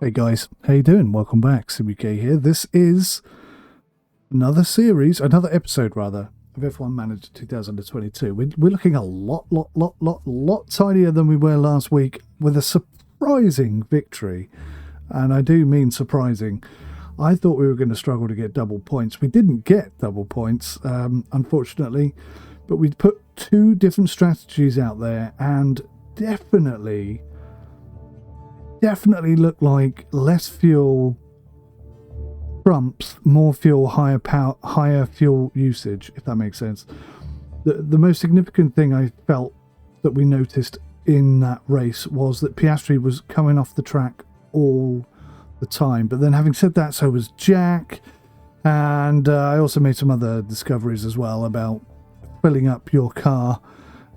Hey guys, how you doing? Welcome back, CBK here. This is another episode rather, of F1 Manager 2022. We're looking a lot tinier than we were last week with a surprising victory. And I do mean surprising. I thought we were going to struggle to get double points. We didn't get double points, unfortunately, but we put two different strategies out there and definitely look like less fuel trumps more fuel, higher fuel usage, if that makes sense. The most significant thing I felt that we noticed in that race was that Piastri was coming off the track all the time. But then having said that, so was Jack, and I also made some other discoveries as well about filling up your car.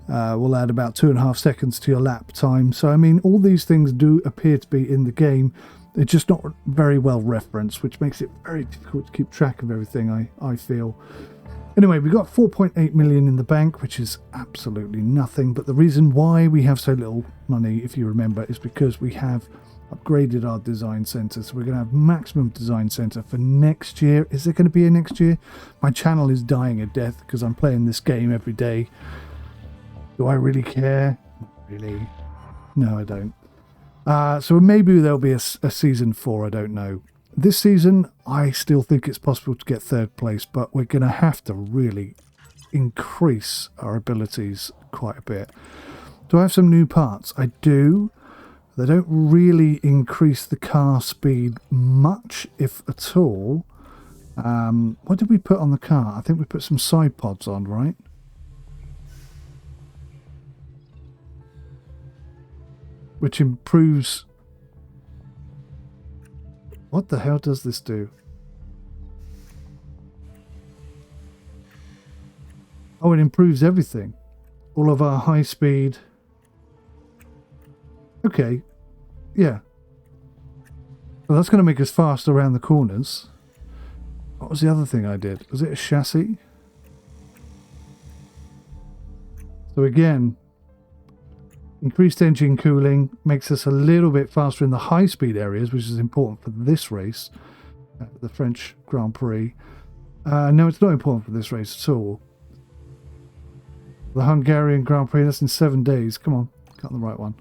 Will add about 2.5 seconds to your lap time. So, I mean, all these things do appear to be in the game. They're just not very well referenced, which makes it very difficult to keep track of everything, I feel. Anyway, we got 4.8 million in the bank, which is absolutely nothing. But the reason why we have so little money, if you remember, is because we have upgraded our design center. So we're going to have maximum design center for next year. Is there going to be a next year? My channel is dying a death because I'm playing this game every day. Do I really care? Really? No, I don't. So maybe there'll be a season 4, I don't know. This season, I still think it's possible to get third place, but we're going to have to really increase our abilities quite a bit. Do I have some new parts? I do. They don't really increase the car speed much, if at all. What did we put on the car? I think we put some side pods on, right? Which improves... What the hell does this do? Oh, it improves everything. All of our high speed. Okay. Yeah. Well, that's going to make us fast around the corners. What was the other thing I did? Was it a chassis? So again... Increased engine cooling makes us a little bit faster in the high-speed areas, which is important for this race, the French Grand Prix. No, it's not important for this race at all. The Hungarian Grand Prix, that's in 7 days. Come on, got the right one.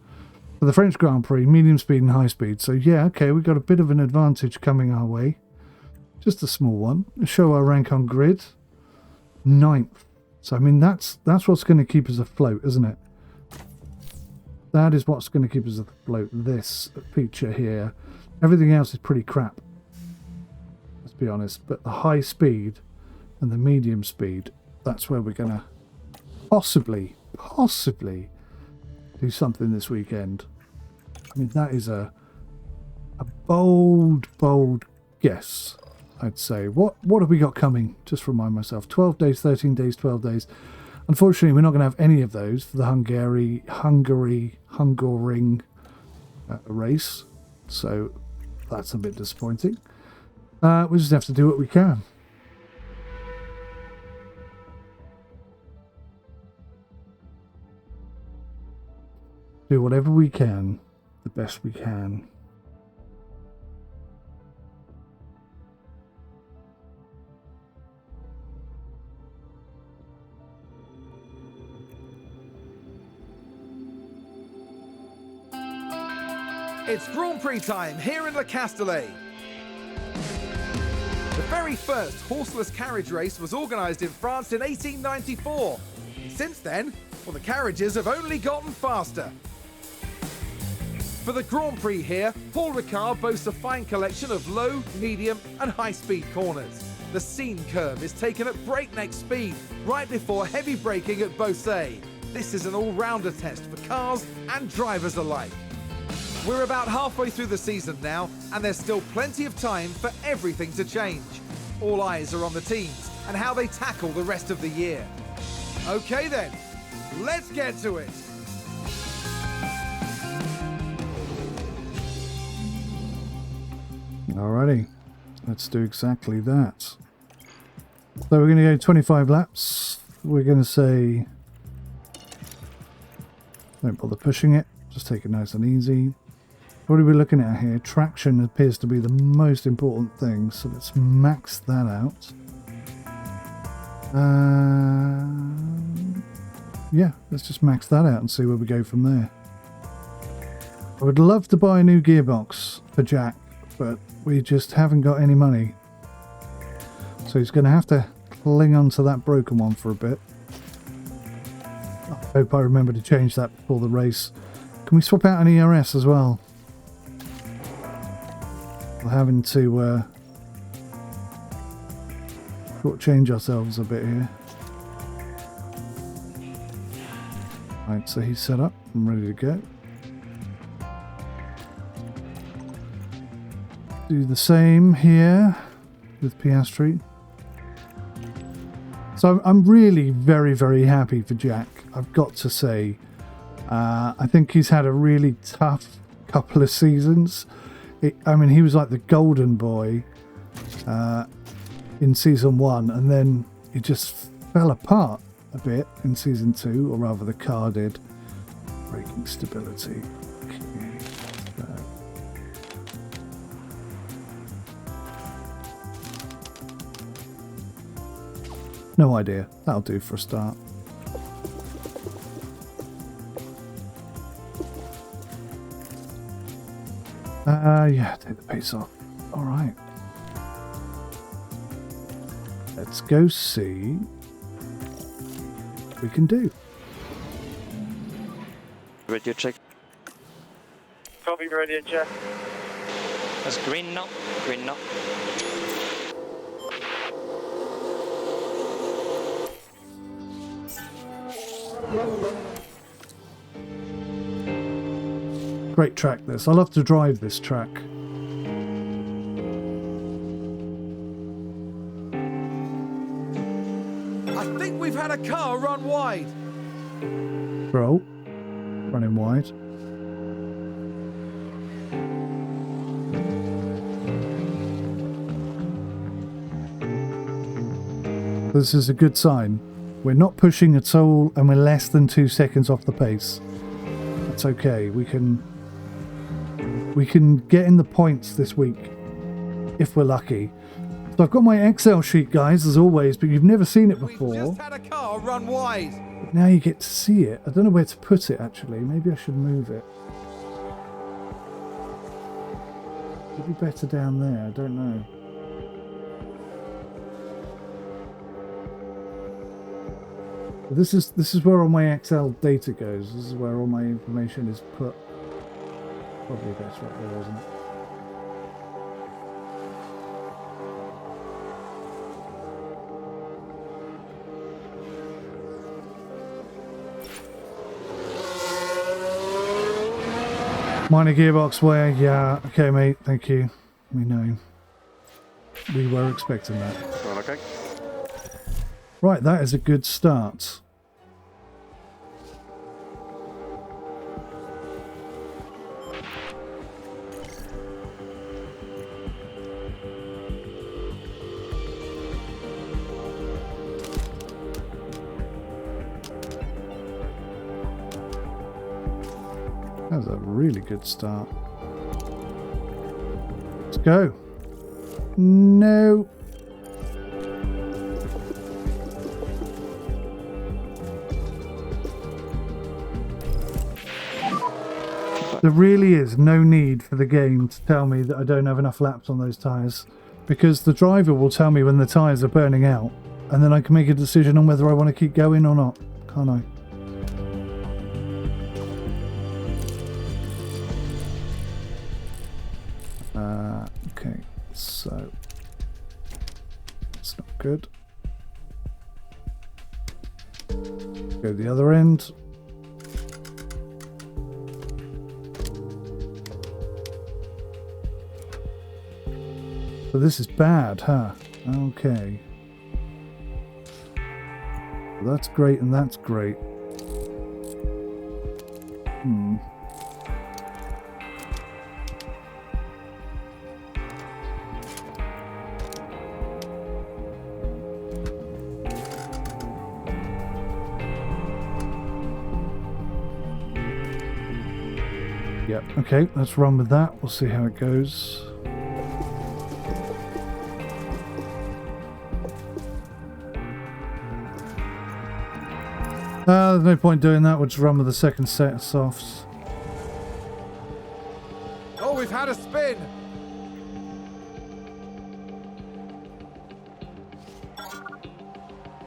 For the French Grand Prix, medium speed and high speed. So yeah, okay, we've got a bit of an advantage coming our way. Just a small one. Show our rank on grid. 9th. So, I mean, that's what's going to keep us afloat, isn't it? That is what's going to keep us afloat, this feature here. Everything else is pretty crap, let's be honest. But the high speed and the medium speed, that's where we're going to possibly do something this weekend. I mean, that is a bold guess, I'd say. What have we got coming? Just remind myself. 12 days, 13 days, 12 days. Unfortunately, we're not going to have any of those for the Hungaroring race, so that's a bit disappointing. We just have to do what we can. Do whatever we can, the best we can. It's Grand Prix time here in Le Castellet. The very first horseless carriage race was organised in France in 1894. And since then, well, the carriages have only gotten faster. For the Grand Prix here, Paul Ricard boasts a fine collection of low, medium and high-speed corners. The scene curve is taken at breakneck speed, right before heavy braking at Beausset. This is an all-rounder test for cars and drivers alike. We're about halfway through the season now, and there's still plenty of time for everything to change. All eyes are on the teams and how they tackle the rest of the year. Okay then, let's get to it. Alrighty, let's do exactly that. So we're going to go 25 laps. We're going to say, don't bother pushing it, just take it nice and easy. What are we looking at here? Traction appears to be the most important thing, so let's max that out. Yeah, let's just max that out and see where we go from there. I would love to buy a new gearbox for Jack, but we just haven't got any money. So he's going to have to cling on to that broken one for a bit. I hope I remember to change that before the race. Can we swap out an ERS as well? We're having to change ourselves a bit here. Right, so he's set up and ready to go. Do the same here with Piastri. So I'm really very, very happy for Jack, I've got to say. I think he's had a really tough couple of seasons. I mean, he was like the golden boy in season 1, and then he just fell apart a bit in season 2, or rather the car did. Braking stability. Okay. No idea. That'll do for a start. Yeah, take the pace off. All right. Let's go see what we can do. Radio check. Copy, radio check. That's green now. Green now. Great track this. I love to drive this track. I think we've had a car run wide. Bro, running wide. This is a good sign. We're not pushing at all, and we're less than 2 seconds off the pace. That's okay. We can get in the points this week if we're lucky. So I've got my Excel sheet, guys, as always, but you've never seen it before. We've just had a car run wide. But now you get to see it. I don't know where to put it, actually. Maybe I should move it. Would be better down there. I don't know. But this is where all my Excel data goes. This is where all my information is put. Probably best right there, isn't it? Minor gearbox wear, yeah. Okay, mate, thank you. We know. We were expecting that. Well, okay. Right, that is a good start. That was a really good start. Let's go. No. There really is no need for the game to tell me that I don't have enough laps on those tyres, because the driver will tell me when the tyres are burning out, and then I can make a decision on whether I want to keep going or not, can't I? Okay, so that's not good. Go the other end. So this is bad, huh? Okay. That's great and that's great. Yep, okay, let's run with that. We'll see how it goes. There's no point doing that. We'll just run with the second set of softs. Oh, we've had a spin.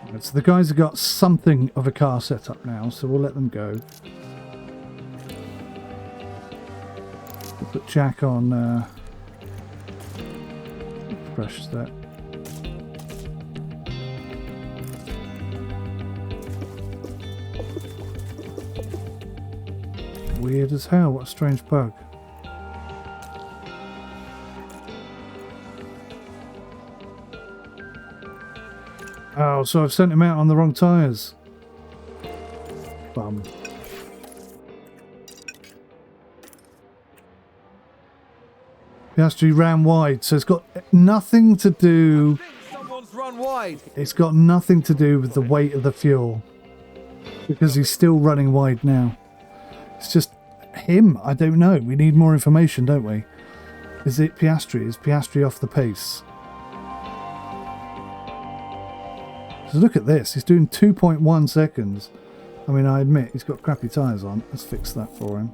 Right, so the guys have got something of a car set up now, so we'll let them go. We'll put Jack on fresh set. Weird as hell, what a strange bug. Oh, so I've sent him out on the wrong tyres. Bum. Piastri ran wide, so it's got nothing to do... Someone's run wide. It's got nothing to do with the weight of the fuel. Because he's still running wide now. It's just him. I don't know. We need more information, don't we? Is it Piastri? Is Piastri off the pace? So look at this. He's doing 2.1 seconds. I mean, I admit he's got crappy tyres on. Let's fix that for him.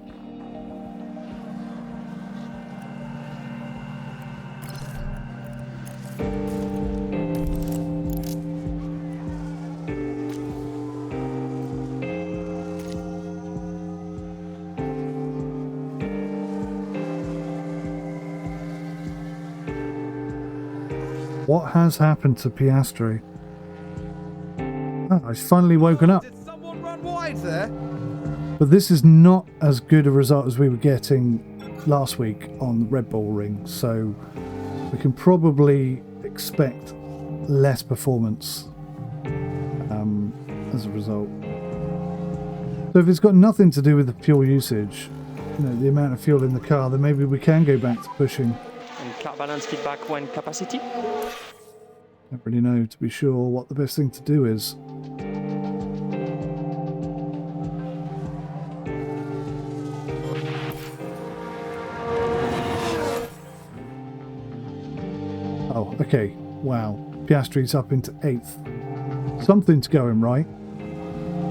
What has happened to Piastri? Oh, he's finally woken up. Did someone run wide there? But this is not as good a result as we were getting last week on Red Bull Ring, so we can probably expect less performance as a result. So if it's got nothing to do with the fuel usage, you know, the amount of fuel in the car, then maybe we can go back to pushing. And car balance feedback when capacity. Don't really know, to be sure, what the best thing to do is. Oh, okay. Wow. Piastri's up into 8th. Something's going right.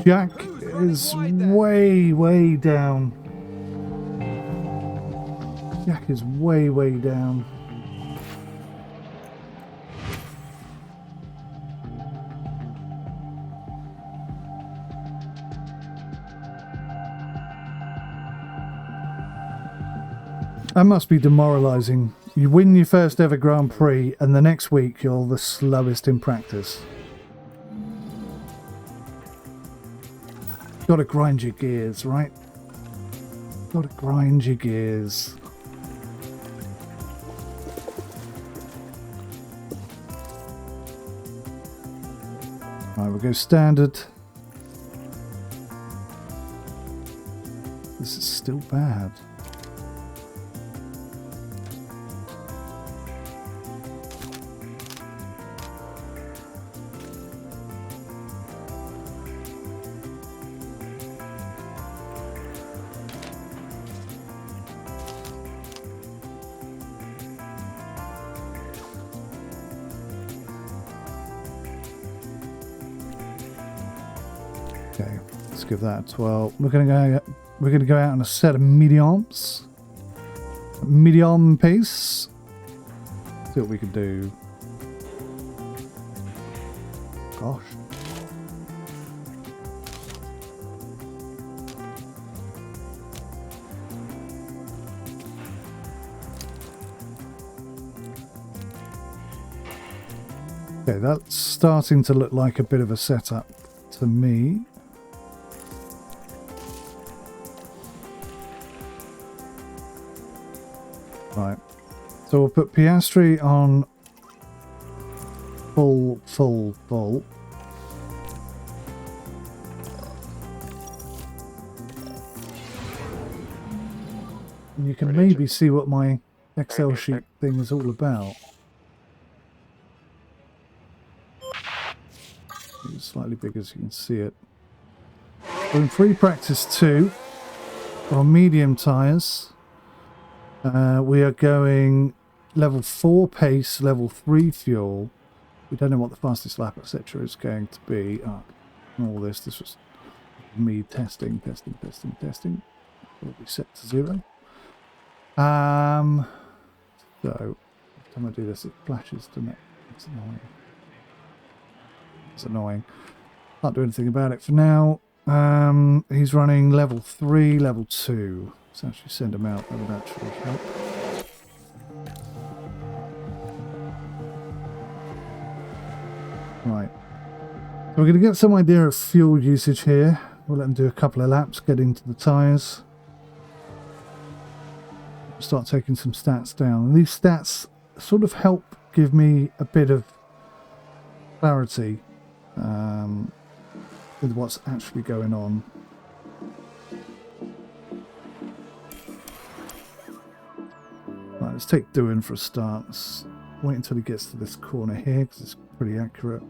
Jack is way, way down. Jack is way, way down. That must be demoralising. You win your first ever Grand Prix and the next week you're the slowest in practice. Gotta grind your gears, right? Gotta grind your gears. Right, we'll go standard. This is still bad. Okay, let's give that a 12. We're gonna go out on a set of mediums. Medium pace. See what we can do. Gosh. Okay, that's starting to look like a bit of a setup to me. Right, so we'll put Piastri on full. And you can maybe see what my Excel sheet thing is all about. It's slightly bigger so you can see it. We're in free practice 2. on medium tyres, we are going level 4 pace, level 3 fuel. We don't know what the fastest lap, etc. is going to be. All this was me testing. It'll be set to 0. So every time I do this, it flashes, doesn't it? It's annoying. It's annoying. Can't do anything about it for now. He's running level 3, level 2. Let's actually send him out. That would actually help. Right. So we're going to get some idea of fuel usage here. We'll let him do a couple of laps, get into the tyres. Start taking some stats down. And these stats sort of help give me a bit of clarity with what's actually going on. Right, let's take Doing for a start. Let's wait until he gets to this corner here because it's pretty accurate.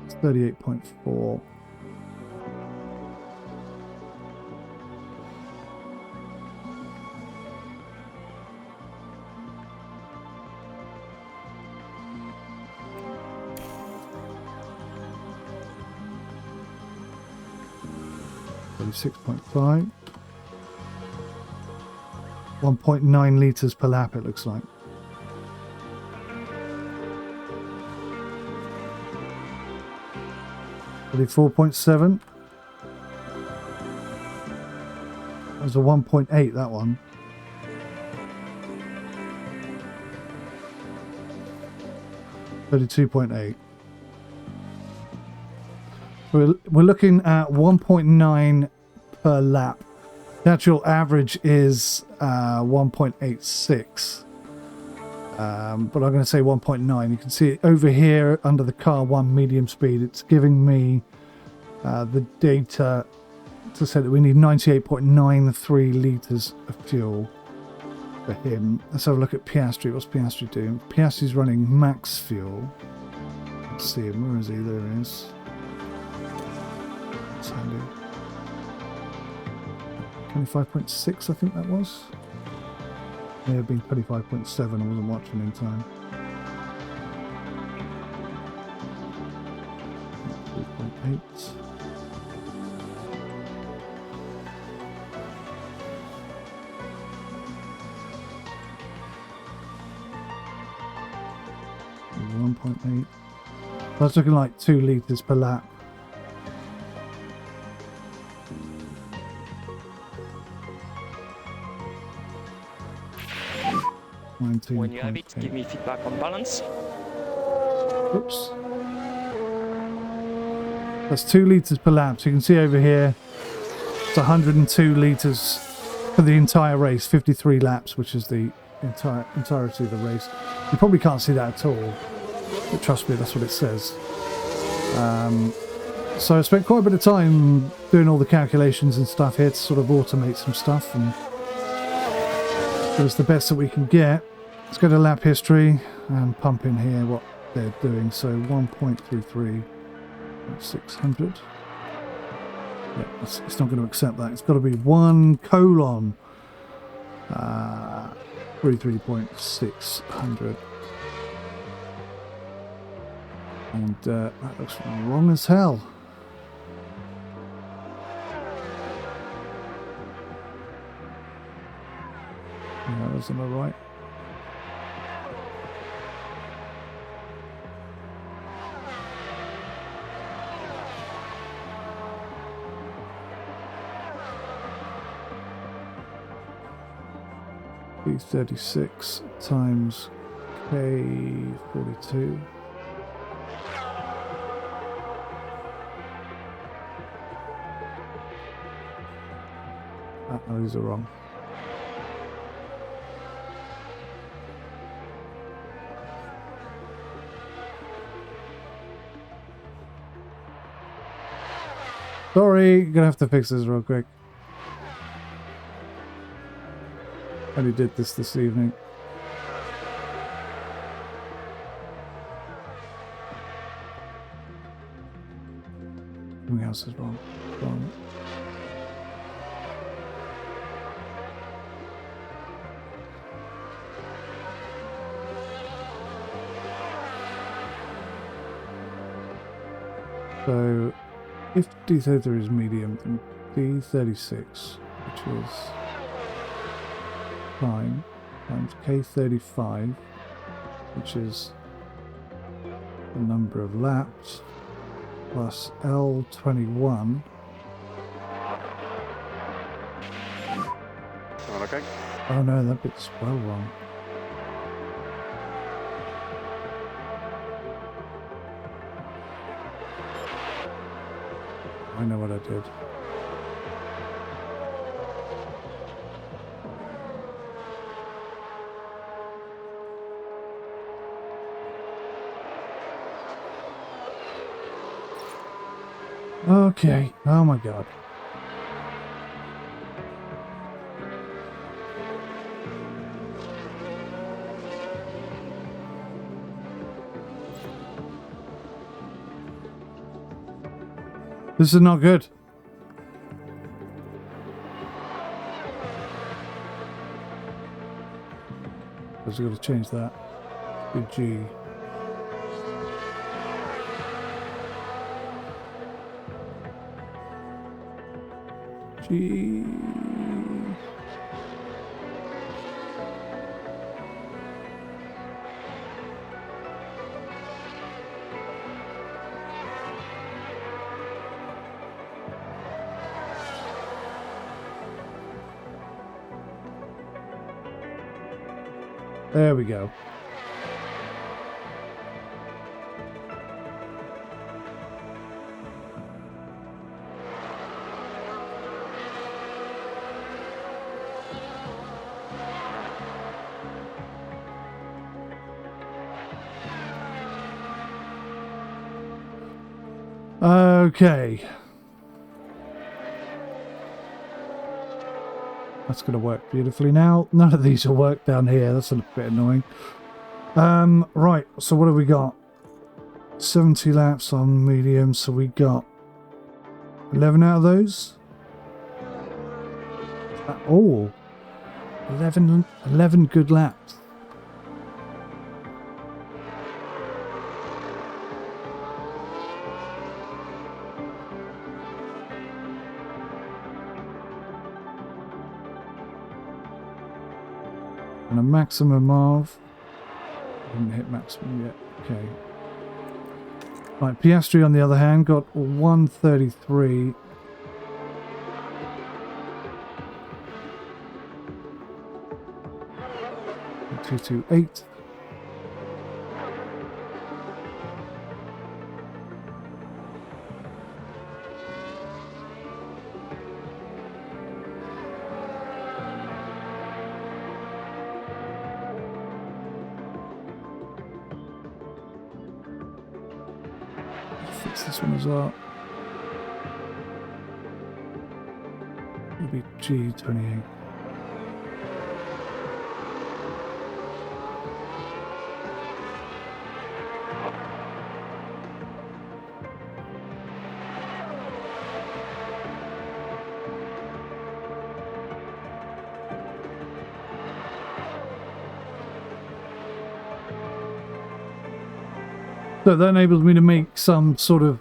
It's 38.4. .5, 1.9 litres per lap it looks like. Probably 4.7. That was a 1.8, that one. .8. We're looking at 1.9 per lap. The actual average is 1.86. But I'm going to say 1.9. You can see it over here under the car 1 medium speed. It's giving me the data to say that we need 98.93 litres of fuel for him. Let's have a look at Piastri. What's Piastri doing? Piastri's running max fuel. Let's see him. Where is he? There he is. That's handy. 25.6, I think that was. May have been 25.7. I wasn't watching in time. 3.8. .8. That's looking like 2 litres per lap. When you have it, give me feedback on balance. Oops. That's 2 litres per lap. So you can see over here, it's 102 litres for the entire race, 53 laps, which is the entirety of the race. You probably can't see that at all, but trust me, that's what it says. So I spent quite a bit of time doing all the calculations and stuff here to sort of automate some stuff and give us the best that we can get. Let's go to lap history and pump in here what they're doing. So 1.33 600. Yeah, it's not going to accept that. It's got to be 1:33.600. And that looks wrong as hell. Yeah, that's on the right. B36 times K42. Oh, these are wrong. Sorry, gonna have to fix this real quick. Only did this evening. Everything else is wrong. Wrong. So, if D33 is medium, then D36, which is time, times K35, which is the number of laps, plus L21. All okay? Oh no, that bit's well wrong. I know what I did. Okay. Oh my god. This is not good. I've got to change that. Good G. G. There we go. Okay. That's going to work beautifully now. None of these will work down here. That's a bit annoying. Right, so what have we got? 70 laps on medium, so we got 11 out of those. Oh, 11 good laps. And a maximum of... Didn't hit maximum yet. Okay. Right, Piastri on the other hand got 133. And 228. Fix this one as well. It'll be G28. So that enables me to make some sort of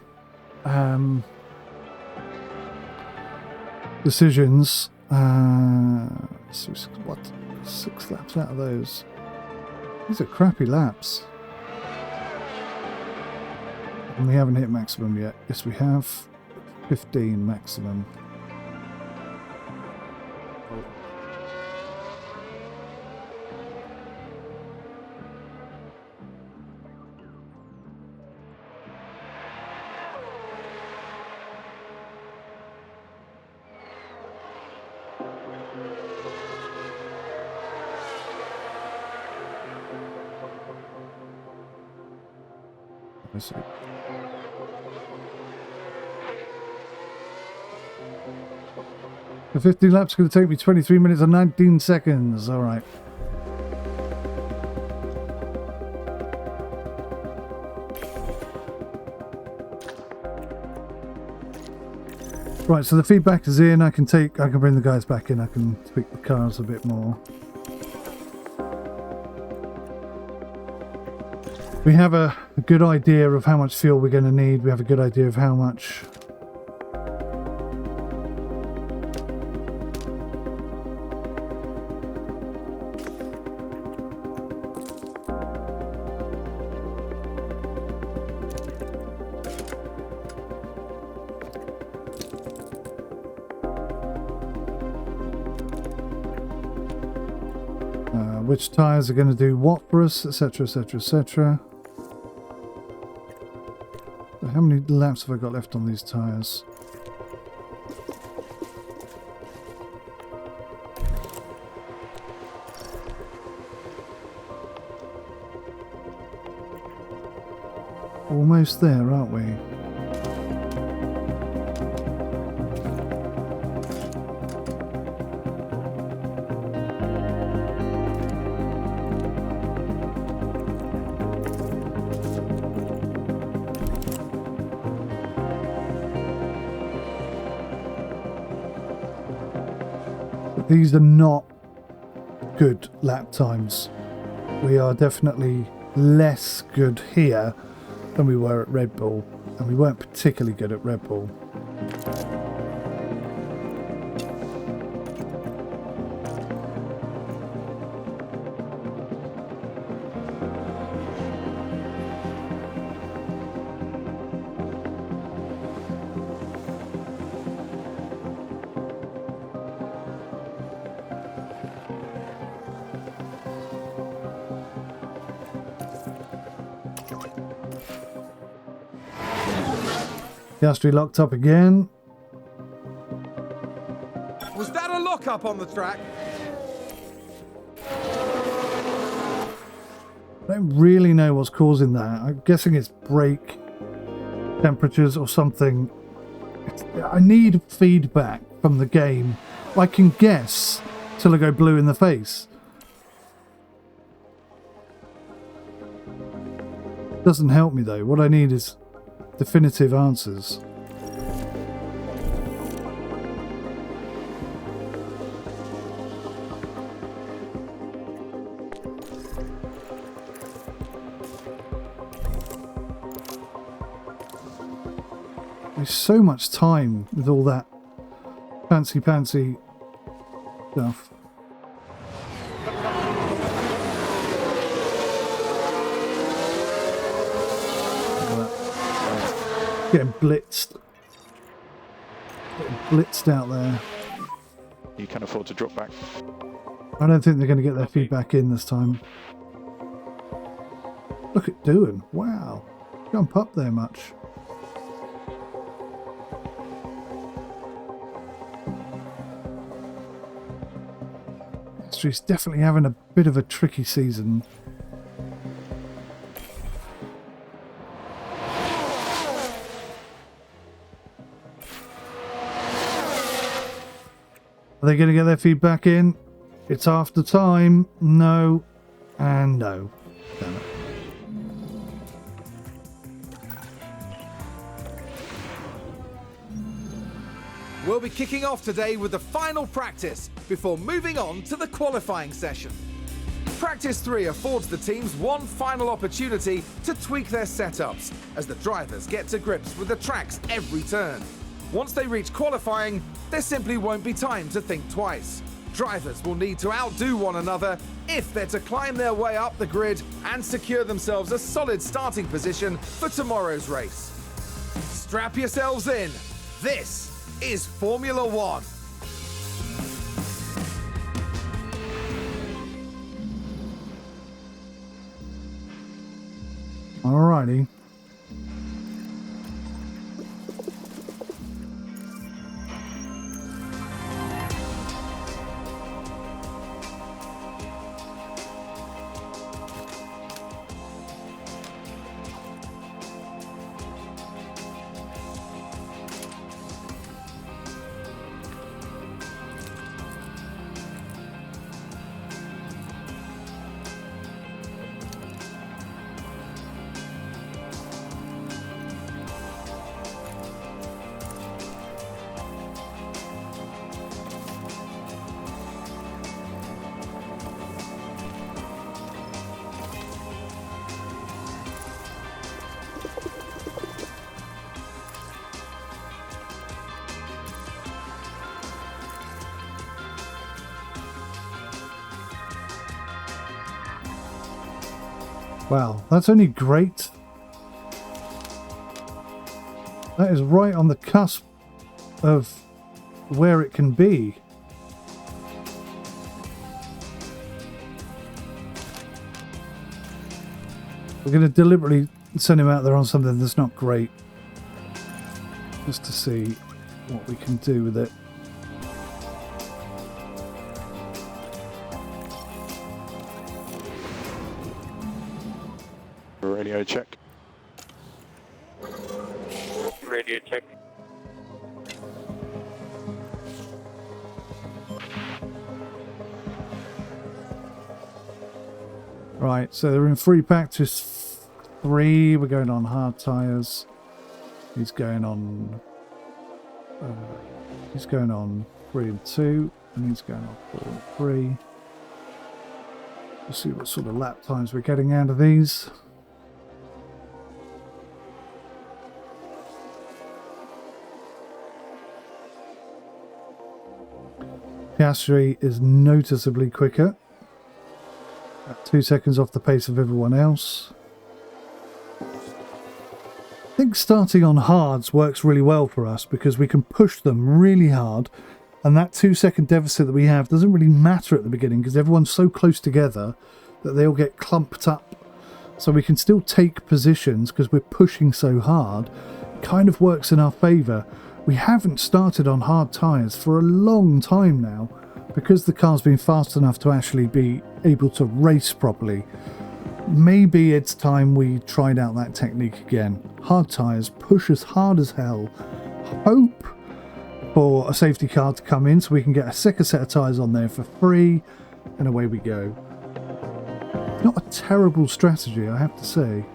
decisions. So what? 6 laps out of those. These are crappy laps. And we haven't hit maximum yet. Yes, we have. 15 maximum. Let's see. The 15 laps is going to take me 23 minutes and 19 seconds. All right. Right, so the feedback is in. I can bring the guys back in. I can tweak the cars a bit more. We have a good idea of how much fuel we're going to need. We have a good idea of how much which tyres are going to do what for us, etc, etc, etc. How many laps have I got left on these tyres? Almost there, aren't we? These are not good lap times. We are definitely less good here than we were at Red Bull, and we weren't particularly good at Red Bull. Piastri locked up again. Was that a lock-up on the track? I don't really know what's causing that. I'm guessing it's brake temperatures or something. I need feedback from the game. I can guess till I go blue in the face. Doesn't help me though. What I need is definitive answers. There's so much time with all that fancy stuff. Getting blitzed. Getting blitzed out there. You can afford to drop back. I don't think they're going to get their feedback in this time. Look at Doohan. Wow. Jump up there much. He's definitely having a bit of a tricky season. Are they going to get their feedback in? It's after time. No. And no. Damn it. We'll be kicking off today with the final practice before moving on to the qualifying session. Practice 3 affords the teams one final opportunity to tweak their setups as the drivers get to grips with the tracks every turn. Once they reach qualifying, there simply won't be time to think twice. Drivers will need to outdo one another if they're to climb their way up the grid and secure themselves a solid starting position for tomorrow's race. Strap yourselves in. This is Formula One. Alrighty. Wow, that's only great. That is right on the cusp of where it can be. We're going to deliberately send him out there on something that's not great, just to see what we can do with it. Radio check. Radio check. Right, so they're in free practice 3. We're going on hard tyres. He's going on 3 and 2, and he's going on 4 and 3. We'll see what sort of lap times we're getting out of these. Piastri is noticeably quicker, at 2 seconds off the pace of everyone else. I think starting on hards works really well for us because we can push them really hard, and that 2-second deficit that we have doesn't really matter at the beginning because everyone's so close together that they all get clumped up. So we can still take positions because we're pushing so hard. It kind of works in our favour. We haven't started on hard tyres for a long time now because the car's been fast enough to actually be able to race properly. Maybe it's time we tried out that technique again. Hard tyres, push as hard as hell, hope for a safety car to come in so we can get a second set of tyres on there for free, and away we go. Not a terrible strategy, I have to say.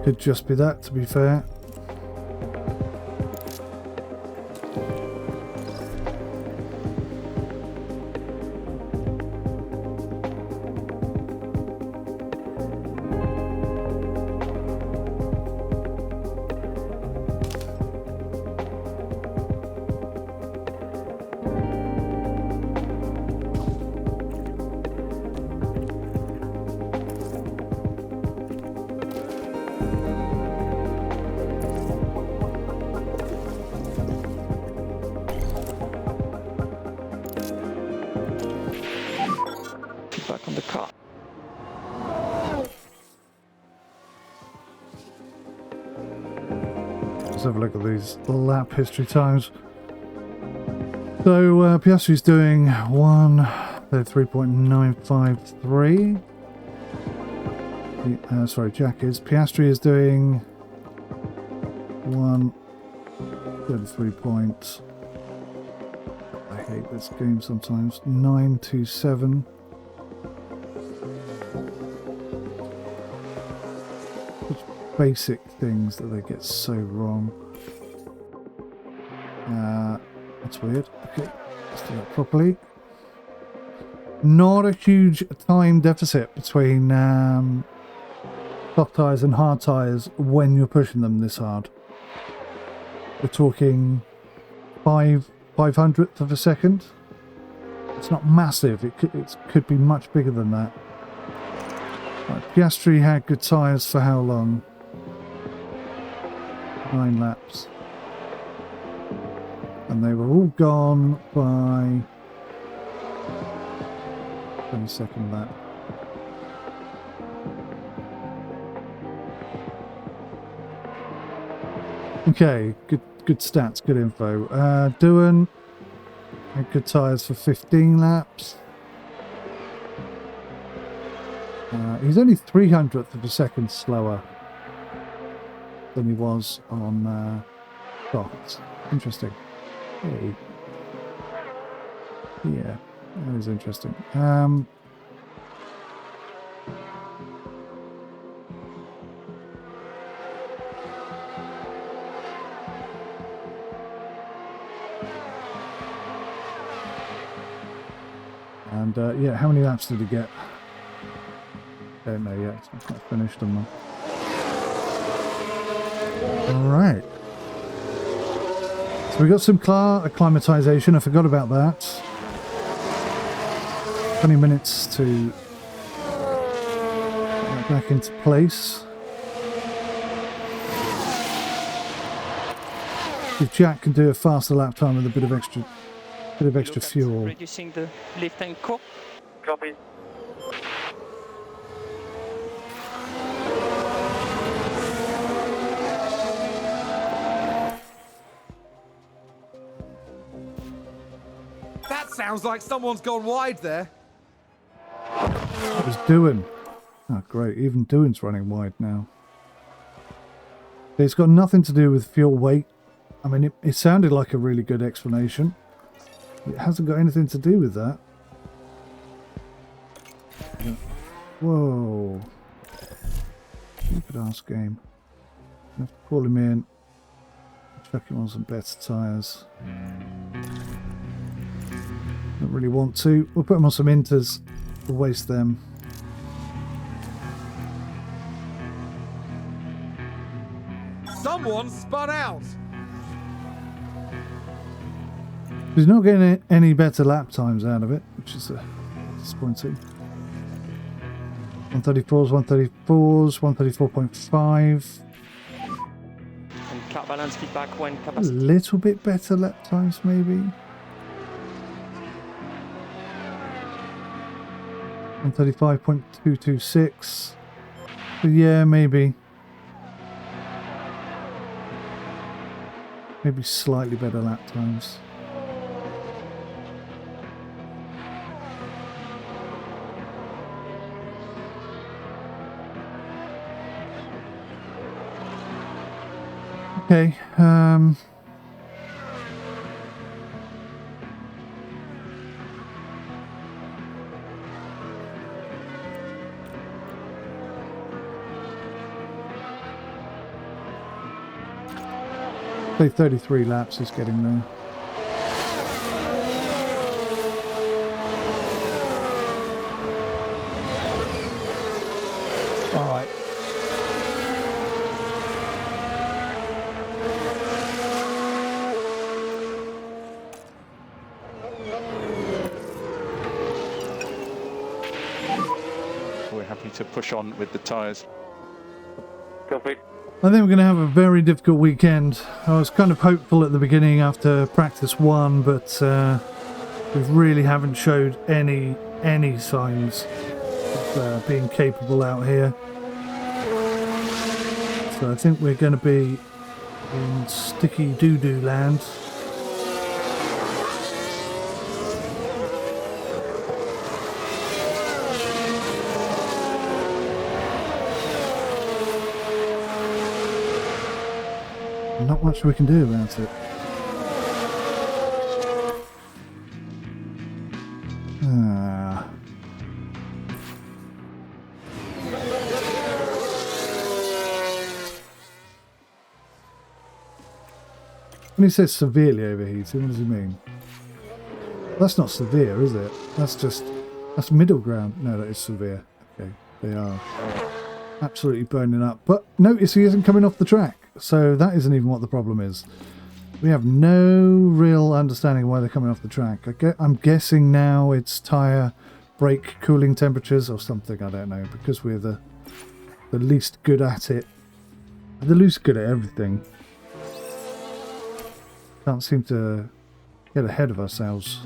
Could just be that, to be fair. Back on the car. Let's have a look at these lap history times. So Piastri's doing 1:33.953. Sorry, Jack is. Piastri is doing 1:33. I hate this game sometimes. 927. Basic things that they get so wrong. That's weird. Okay, let's do that properly. Not a huge time deficit between soft tyres and hard tyres when you're pushing them this hard. We're talking 5/500th of a second. It's not massive. It could be much bigger than that. Right, Piastri had good tyres for how long? 9 laps, and they were all gone by 22nd lap. Okay, good stats, good info. Doohan had good tyres for 15 laps. He's only 300th of a second slower. than he was on softs. Interesting. Hey. Yeah, that is interesting. And yeah, how many laps did he get? Don't know yet. It's not quite finished on them. Alright. So we got some acclimatization. I forgot about that. 20 minutes to get back into place. If Jack can do a faster lap time with a bit of extra fuel. Reducing the lift and core. Copy. That sounds like someone's gone wide there. What was doing? Oh, great. Even Doing's running wide now. It's got nothing to do with fuel weight. I mean, it sounded like a really good explanation. It hasn't got anything to do with that. Whoa. Stupid ass game. I have to call him in. Check him on some better tyres. Don't really want to. We'll put him on some inters. We'll waste them. Someone spun out. He's not getting any better lap times out of it, which is disappointing. 134s, 134s, 134.5. And car balance feedback when A capacity. little bit better lap times, maybe. 135.226. So yeah, maybe. Maybe slightly better lap times. Okay, say 33 laps is getting there. All right. We're happy to push on with the tyres. Copy. I think we're going to have a very difficult weekend. I was kind of hopeful at the beginning after practice 1, but we really haven't showed any signs of being capable out here. So I think we're going to be in sticky doo-doo land. Not much we can do about it. When he says severely overheated, what does he mean? That's not severe, is it? That's middle ground. No, that is severe. Okay, they are absolutely burning up. But notice he isn't coming off the track. So that isn't even what the problem is. We have no real understanding why they're coming off the track. I'm guessing now it's tyre brake cooling temperatures or something. I don't know, because we're the least good at it. The least good at everything. Can't seem to get ahead of ourselves.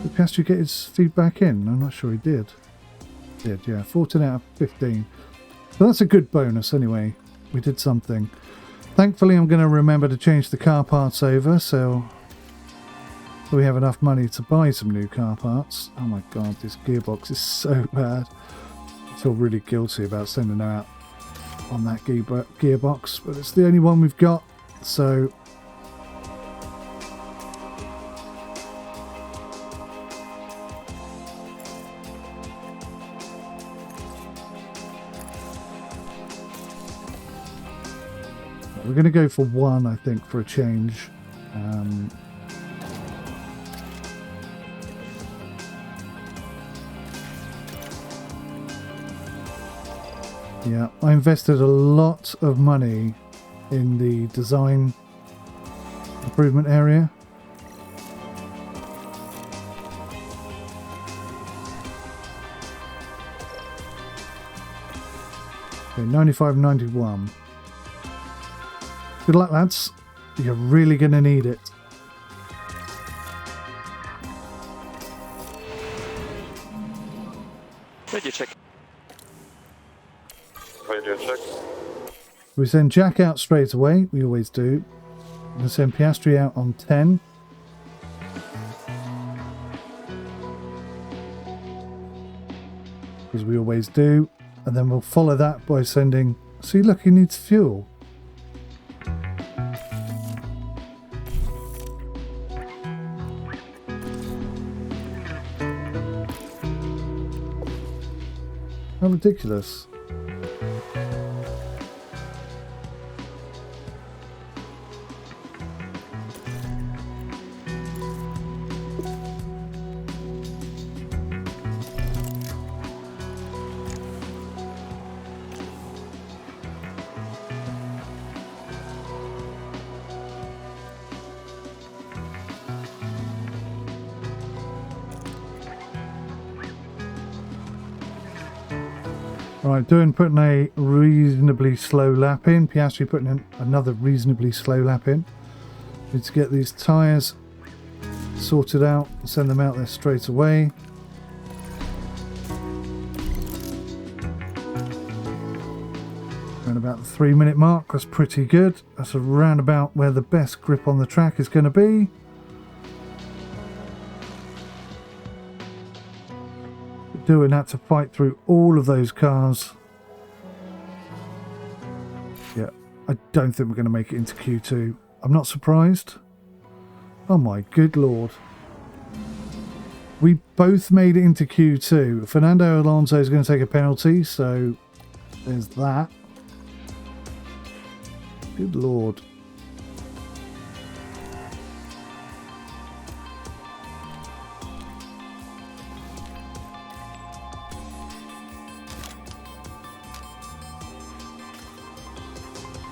Did Piastri get his feedback in? I'm not sure he did. He did, yeah. 14 out of 15. So that's a good bonus anyway. We did something. Thankfully I'm going to remember to change the car parts over so we have enough money to buy some new car parts. Oh my god, this gearbox is so bad. I feel really guilty about sending them out on that gearbox, but it's the only one we've got, so we're going to go for one, I think, for a change. Yeah, I invested a lot of money in the design improvement area. Okay, 95, 91. Good luck, lads. You're really going to need it. Radio check. Radio check. We send Jack out straight away. We always do. We send Piastri out on 10. Because we always do. And then we'll follow that by sending... See, look, he needs fuel. How ridiculous. Right, putting a reasonably slow lap in. Piastri putting in another reasonably slow lap in. Need to get these tyres sorted out and send them out there straight away. Around about the 3-minute mark, that's pretty good. That's around about where the best grip on the track is going to be. Doing that to fight through all of those cars. Yeah, I don't think we're going to make it into Q2. I'm not surprised. Oh my good lord. We both made it into Q2. Fernando Alonso is going to take a penalty, so there's that. Good lord.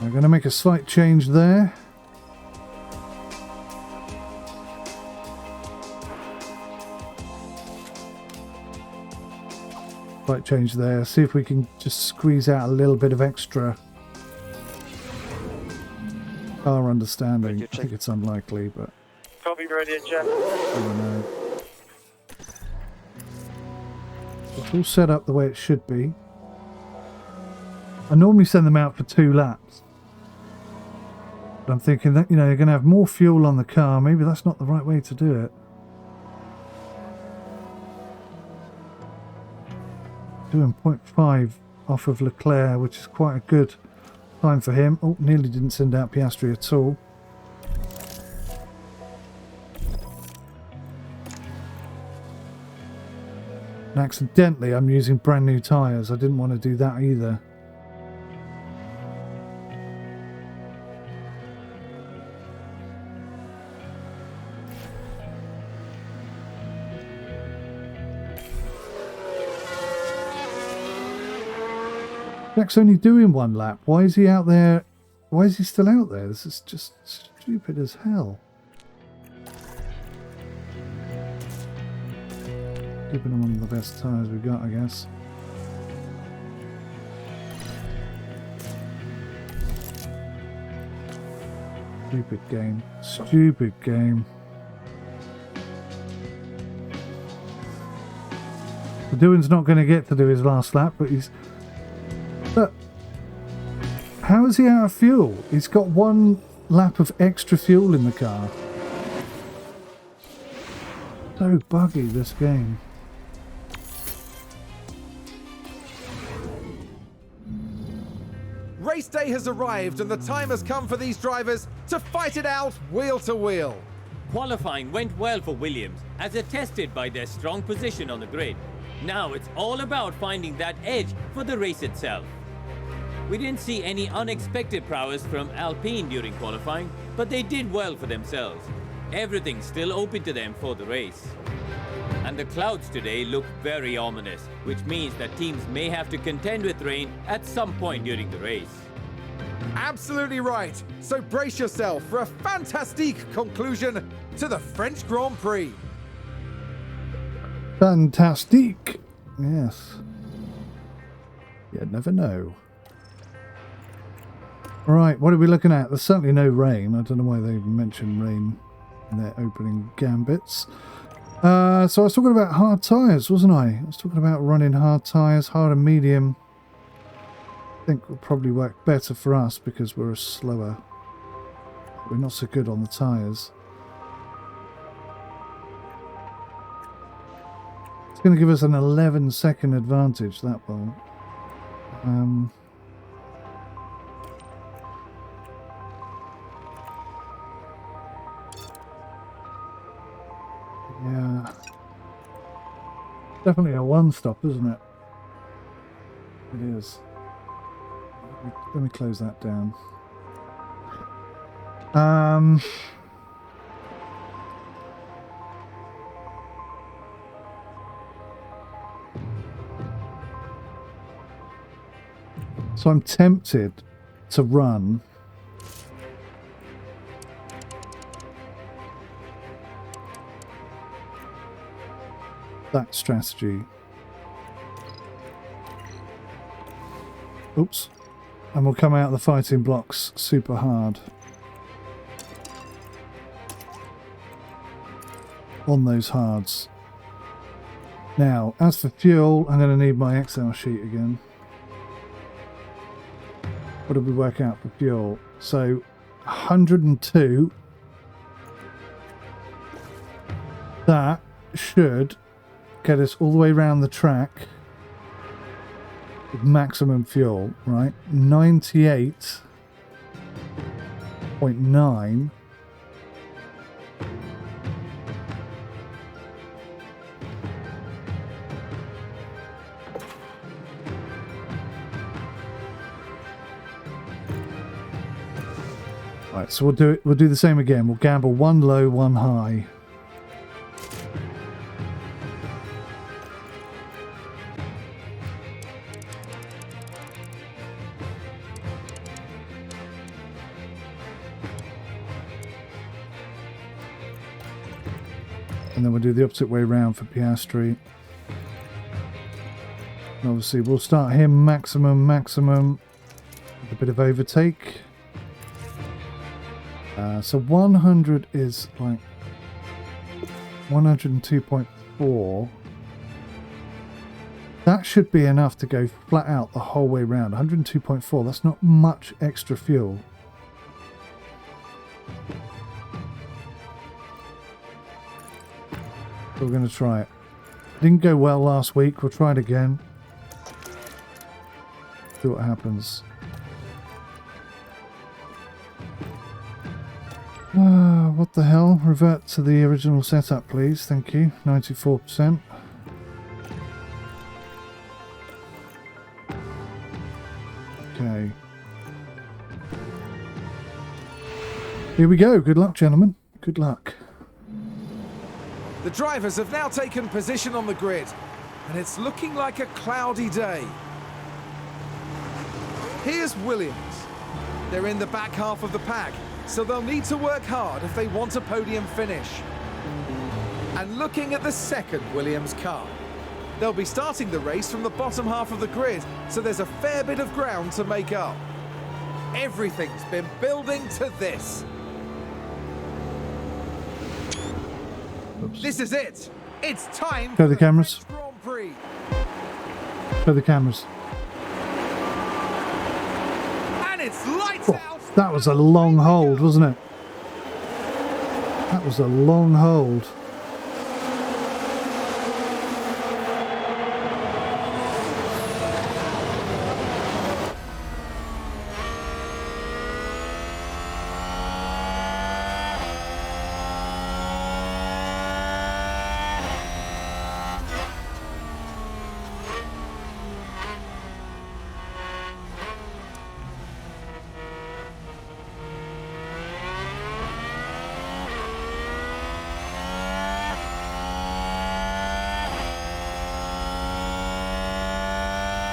I'm going to make a slight change there. Slight change there. See if we can just squeeze out a little bit of extra car understanding. I think it's unlikely, but Copy, radio check. I don't know. It's all set up the way it should be. I normally send them out for 2 laps. But I'm thinking that, you know, you're going to have more fuel on the car. Maybe that's not the right way to do it. Doing 0.5 off of Leclerc, which is quite a good time for him. Oh, nearly didn't send out Piastri at all. And accidentally, I'm using brand new tyres. I didn't want to do that either. Jack's only doing 1 lap. Why is he out there? Why is he still out there? This is just stupid as hell. Giving him one of the best tyres we've got, I guess. Stupid game. Stupid game. Doohan's not going to get to do his last lap, but he's... But how is he out of fuel? He's got 1 lap of extra fuel in the car. So buggy, this game. day has arrived and the time has come for these drivers to fight it out wheel to wheel. Qualifying went well for Williams, as attested by their strong position on the grid. Now it's all about finding that edge for the race itself. We didn't see any unexpected prowess from Alpine during qualifying, but they did well for themselves. Everything's still open to them for the race. And the clouds today look very ominous, which means that teams may have to contend with rain at some point during the race. Absolutely right. So brace yourself for a fantastic conclusion to the French Grand Prix. Fantastic. Yes. You never know. Right, what are we looking at? There's certainly no rain. I don't know why they mentioned rain in their opening gambits. So I was talking about hard tyres, wasn't I? I was talking about running hard tyres, hard and medium. I think will probably work better for us because we're slower. We're not so good on the tyres. It's going to give us an 11-second advantage, that will. Yeah. Definitely a one-stop, isn't it? It is. Let me close that down. So I'm tempted to run that strategy. Oops. And we'll come out of the fighting blocks super hard on those hards. Now, as for fuel, I'm going to need my Excel sheet again. What did we work out for fuel? So, 102. That should get us all the way around the track with maximum fuel, right? 98.9. Right, so we'll do the same again. We'll gamble one low, one high. And then we'll do the opposite way around for Piastri. And obviously we'll start here maximum with a bit of overtake. So 100 is like 102.4. That should be enough to go flat out the whole way around. 102.4, that's not much extra fuel. We're going to try it. Didn't go well last week. We'll try it again. See what happens. What the hell? Revert to the original setup, please. Thank you. 94%. Okay. Here we go. Good luck, gentlemen. Good luck. The drivers have now taken position on the grid, and it's looking like a cloudy day. Here's Williams. They're in the back half of the pack, so they'll need to work hard if they want a podium finish. And looking at the second Williams car, they'll be starting the race from the bottom half of the grid, so there's a fair bit of ground to make up. Everything's been building to this. Oops. This is it. It's time Show for the cameras. French Grand Prix. Show the cameras. And it's lights out. That was a long hold, wasn't it? That was a long hold.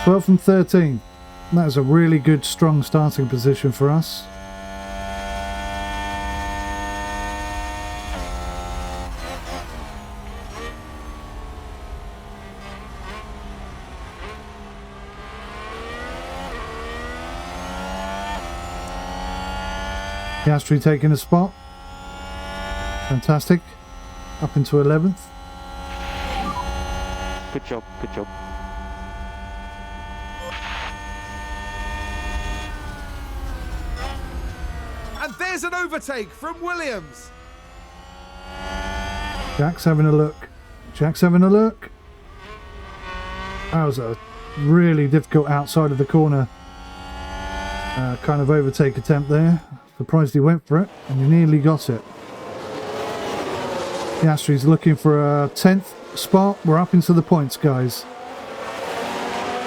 12th and 13th. That is a really good, strong starting position for us. Piastri taking a spot. Fantastic. Up into 11th. Good job, good job. And there's an overtake from Williams. Jack's having a look. Jack's having a look. That was a really difficult outside of the corner kind of overtake attempt there. Surprised he went for it, and he nearly got it. Piastri's looking for a 10th spot. We're up into the points, guys.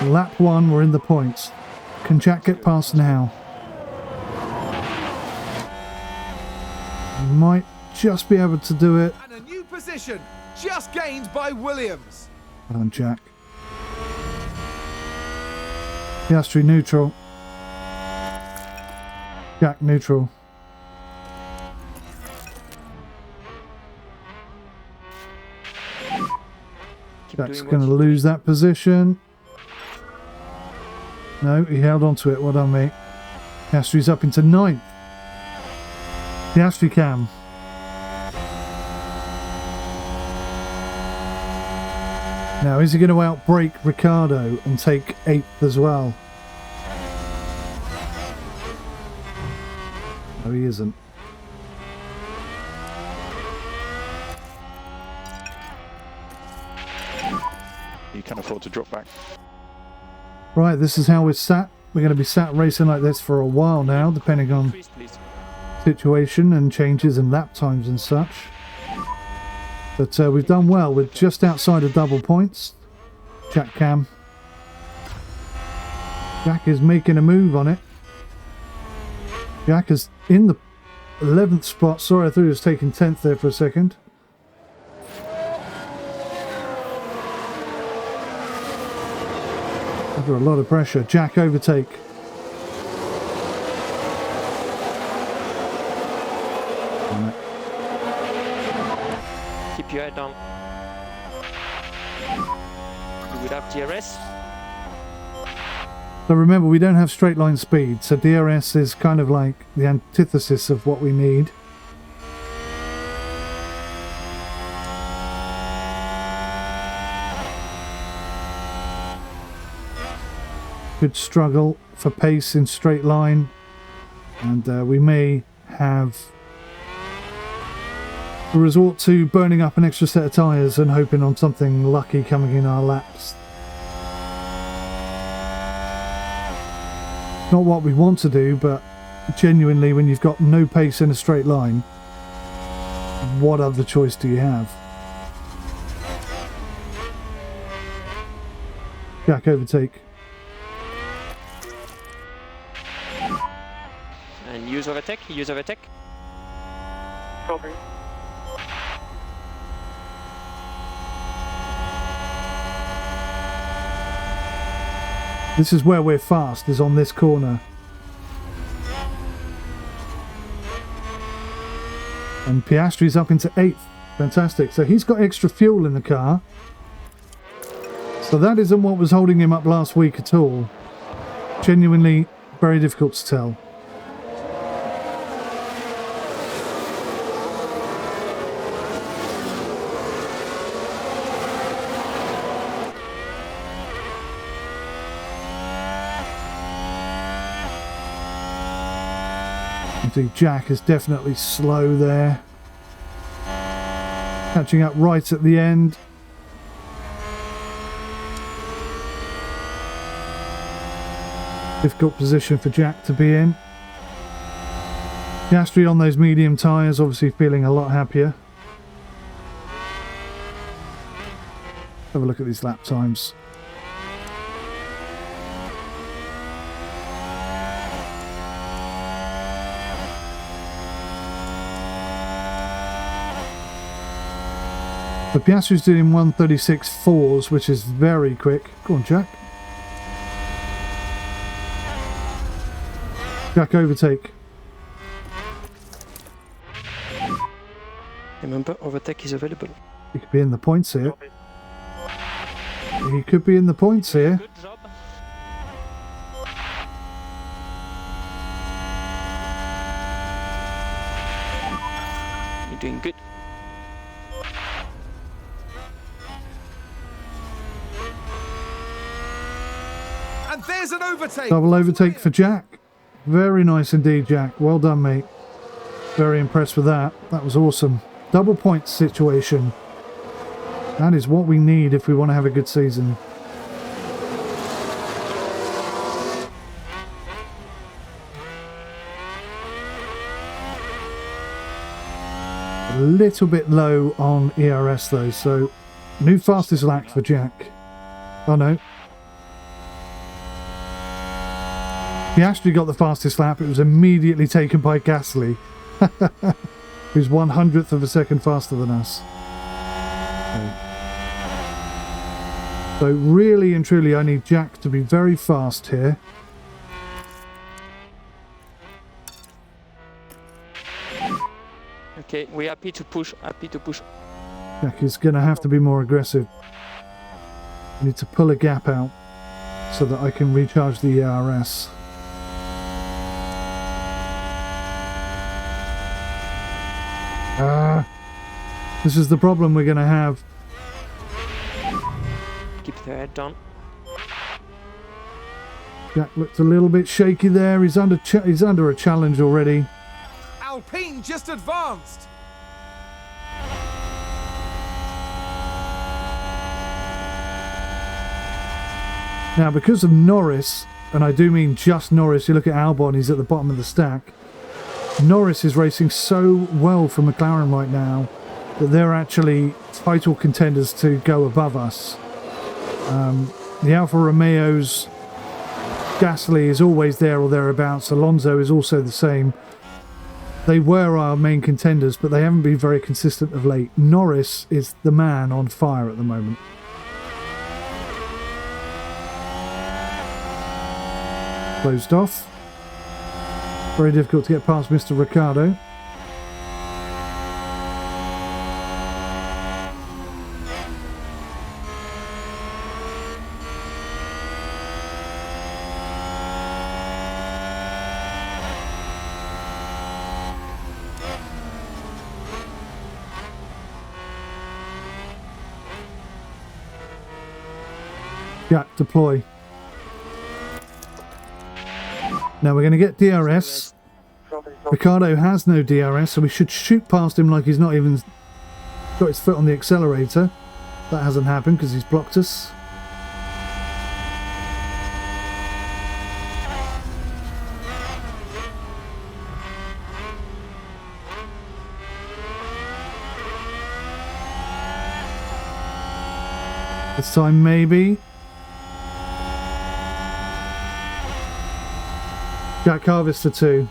Lap 1, we're in the points. Can Jack get past now? Might just be able to do it. And a new position just gained by Williams. Well done, Jack. Piastri neutral. Jack neutral. Jack's going to lose that position. No, he held on to it. Well done, mate. Piastri's up into 9th. Piastri cam. Now, is he going to outbrake Ricciardo and take 8th as well? No, he isn't. You can afford to drop back. Right, this is how we're sat. We're going to be sat racing like this for a while now, depending on Please. situation and changes and lap times and such. But we've done well. We're just outside of double points. Jack cam. Jack is making a move on it. Jack is in the 11th spot. Sorry, I thought he was taking 10th there for a second. Under a lot of pressure. Jack overtake. Keep your head down. You would have DRS. So remember, we don't have straight line speed, so DRS is kind of like the antithesis of what we need. Good struggle for pace in straight line, and we may have a resort to burning up an extra set of tyres and hoping on something lucky coming in our laps. Not what we want to do, but genuinely, when you've got no pace in a straight line, what other choice do you have? Jack overtake. And use overtake, use overtake. Copy. This is where we're fast, is on this corner. And Piastri's up into 8th. Fantastic. So he's got extra fuel in the car. So that isn't what was holding him up last week at all. Genuinely very difficult to tell. Jack is definitely slow there. Catching up right at the end. Difficult position for Jack to be in. Piastri on those medium tyres, obviously feeling a lot happier. Have a look at these lap times. But Piastri's doing 1:36.4s, which is very quick. Go on, Jack. Jack, overtake. Remember, overtake is available. He could be in the points here. He could be in the points here. Good job. You're doing good. And there's an overtake. Double overtake for Jack. Very nice indeed, Jack. Well done, mate. Very impressed with that. That was awesome. Double points situation. That is what we need if we want to have a good season. A little bit low on ERS though, so new fastest lap for Jack. Oh no. Piastri got the fastest lap. It was immediately taken by Gasly, who's 1/100th of a second faster than us. So really and truly, I need Jack to be very fast here. Okay, we're happy to push, Jack is going to have to be more aggressive. I need to pull a gap out so that I can recharge the ERS. This is the problem we're going to have. Keep the head down. Jack looked a little bit shaky there. He's under a challenge already. Alpine just advanced. Now, because of Norris, and I do mean just Norris, you look at Albon, he's at the bottom of the stack. Norris is racing so well for McLaren right now that they're actually title contenders to go above us. The Alfa Romeos, Gasly is always there or thereabouts. Alonso is also the same. They were our main contenders, but they haven't been very consistent of late. Norris is the man on fire at the moment. Closed off. Very difficult to get past Mr. Ricciardo. Jack, deploy. Now we're going to get DRS. Ricciardo has no DRS, so we should shoot past him like he's not even got his foot on the accelerator. That hasn't happened because he's blocked us. This time maybe. Jack Harvester 2.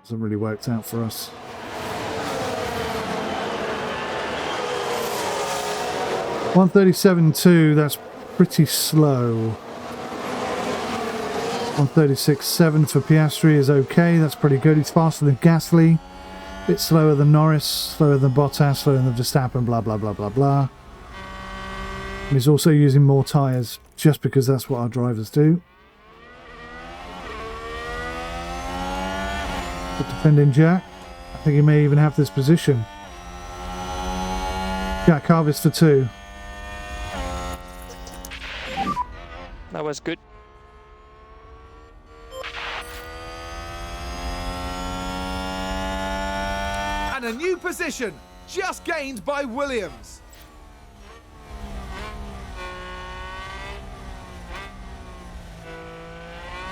Hasn't really worked out for us. $137.2, that's pretty slow. 136.7 for Piastri is okay, that's pretty good. He's faster than Gasly. Bit slower than Norris, slower than Bottas, slower than Verstappen, blah blah blah blah blah. And he's also using more tyres, just because that's what our drivers do. But defending Jack, I think he may even have this position. Jack Harvester 2. That was good. And a new position just gained by Williams.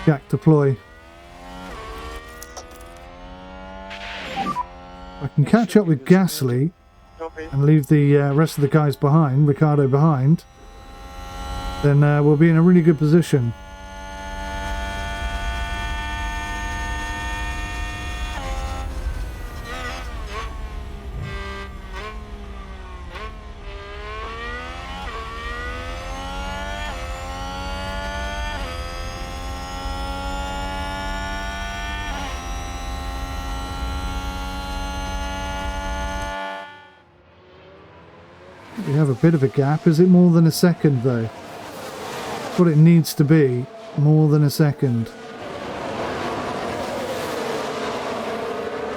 Jack, deploy. I can catch up with Gasly and leave the rest of the guys behind, Ricciardo behind. Then we'll be in a really good position. We have a bit of a gap. Is it more than a second though? What it needs to be, more than a second.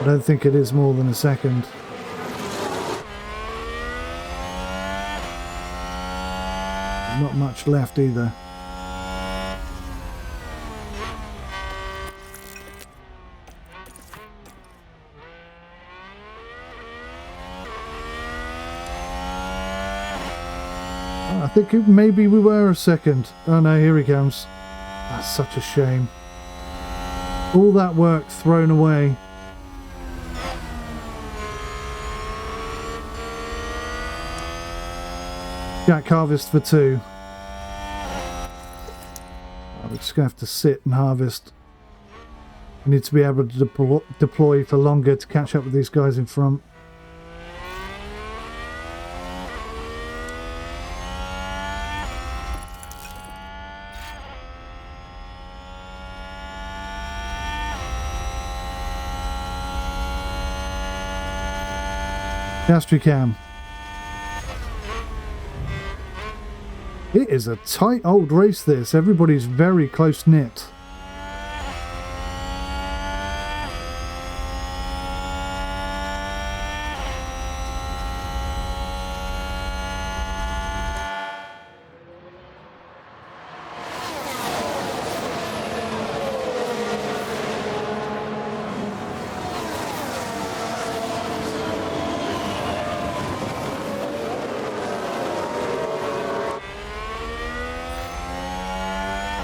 I don't think it is more than a second. Not much left either. I think maybe we were a second. Oh no, here he comes. That's such a shame. All that work thrown away. Jack harvest for 2. We're just going to have to sit and harvest. We need to be able to deploy for longer to catch up with these guys in front. Castricam. It is a tight old race this. Everybody's very close knit.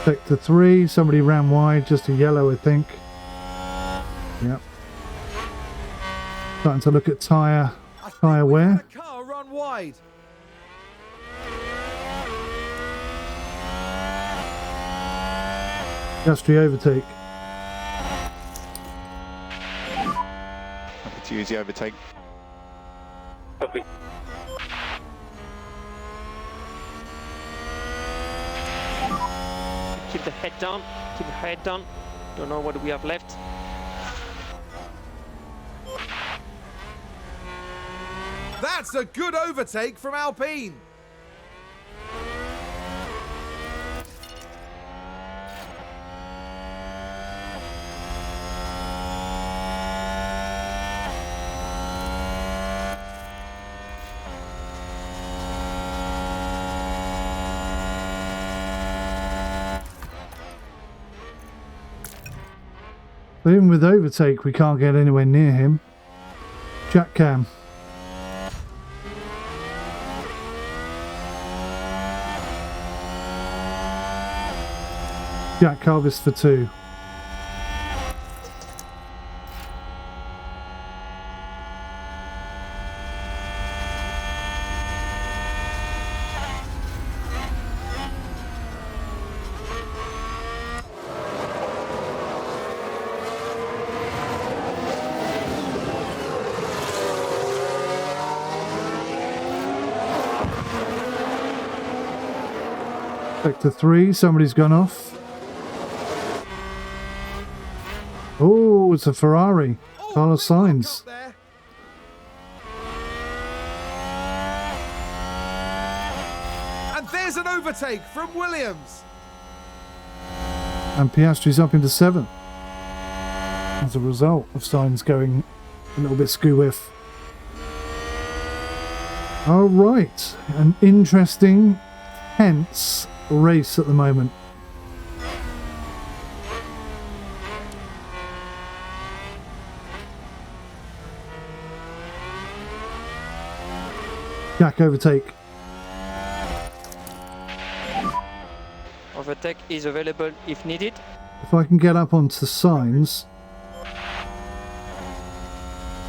Sector 3, somebody ran wide, just a yellow I think. Yep. Starting to look at tyre wear. A car run wide. Gastry overtake. Happy to use the overtake. Copy. Keep the head down. Keep the head down. Don't know what we have left. That's a good overtake from Alpine. Even with overtake, we can't get anywhere near him. Jack Cam. Jack harvest for 2. Sector 3, somebody's gone off. Oh, it's a Ferrari. Carlos Sainz. And there's an overtake from Williams. And Piastri's up into 7th. As a result of Sainz going a little bit skew-whiff. Alright, an interesting, tense race at the moment. Jack overtake. Overtake is available if needed. If I can get up onto Sainz,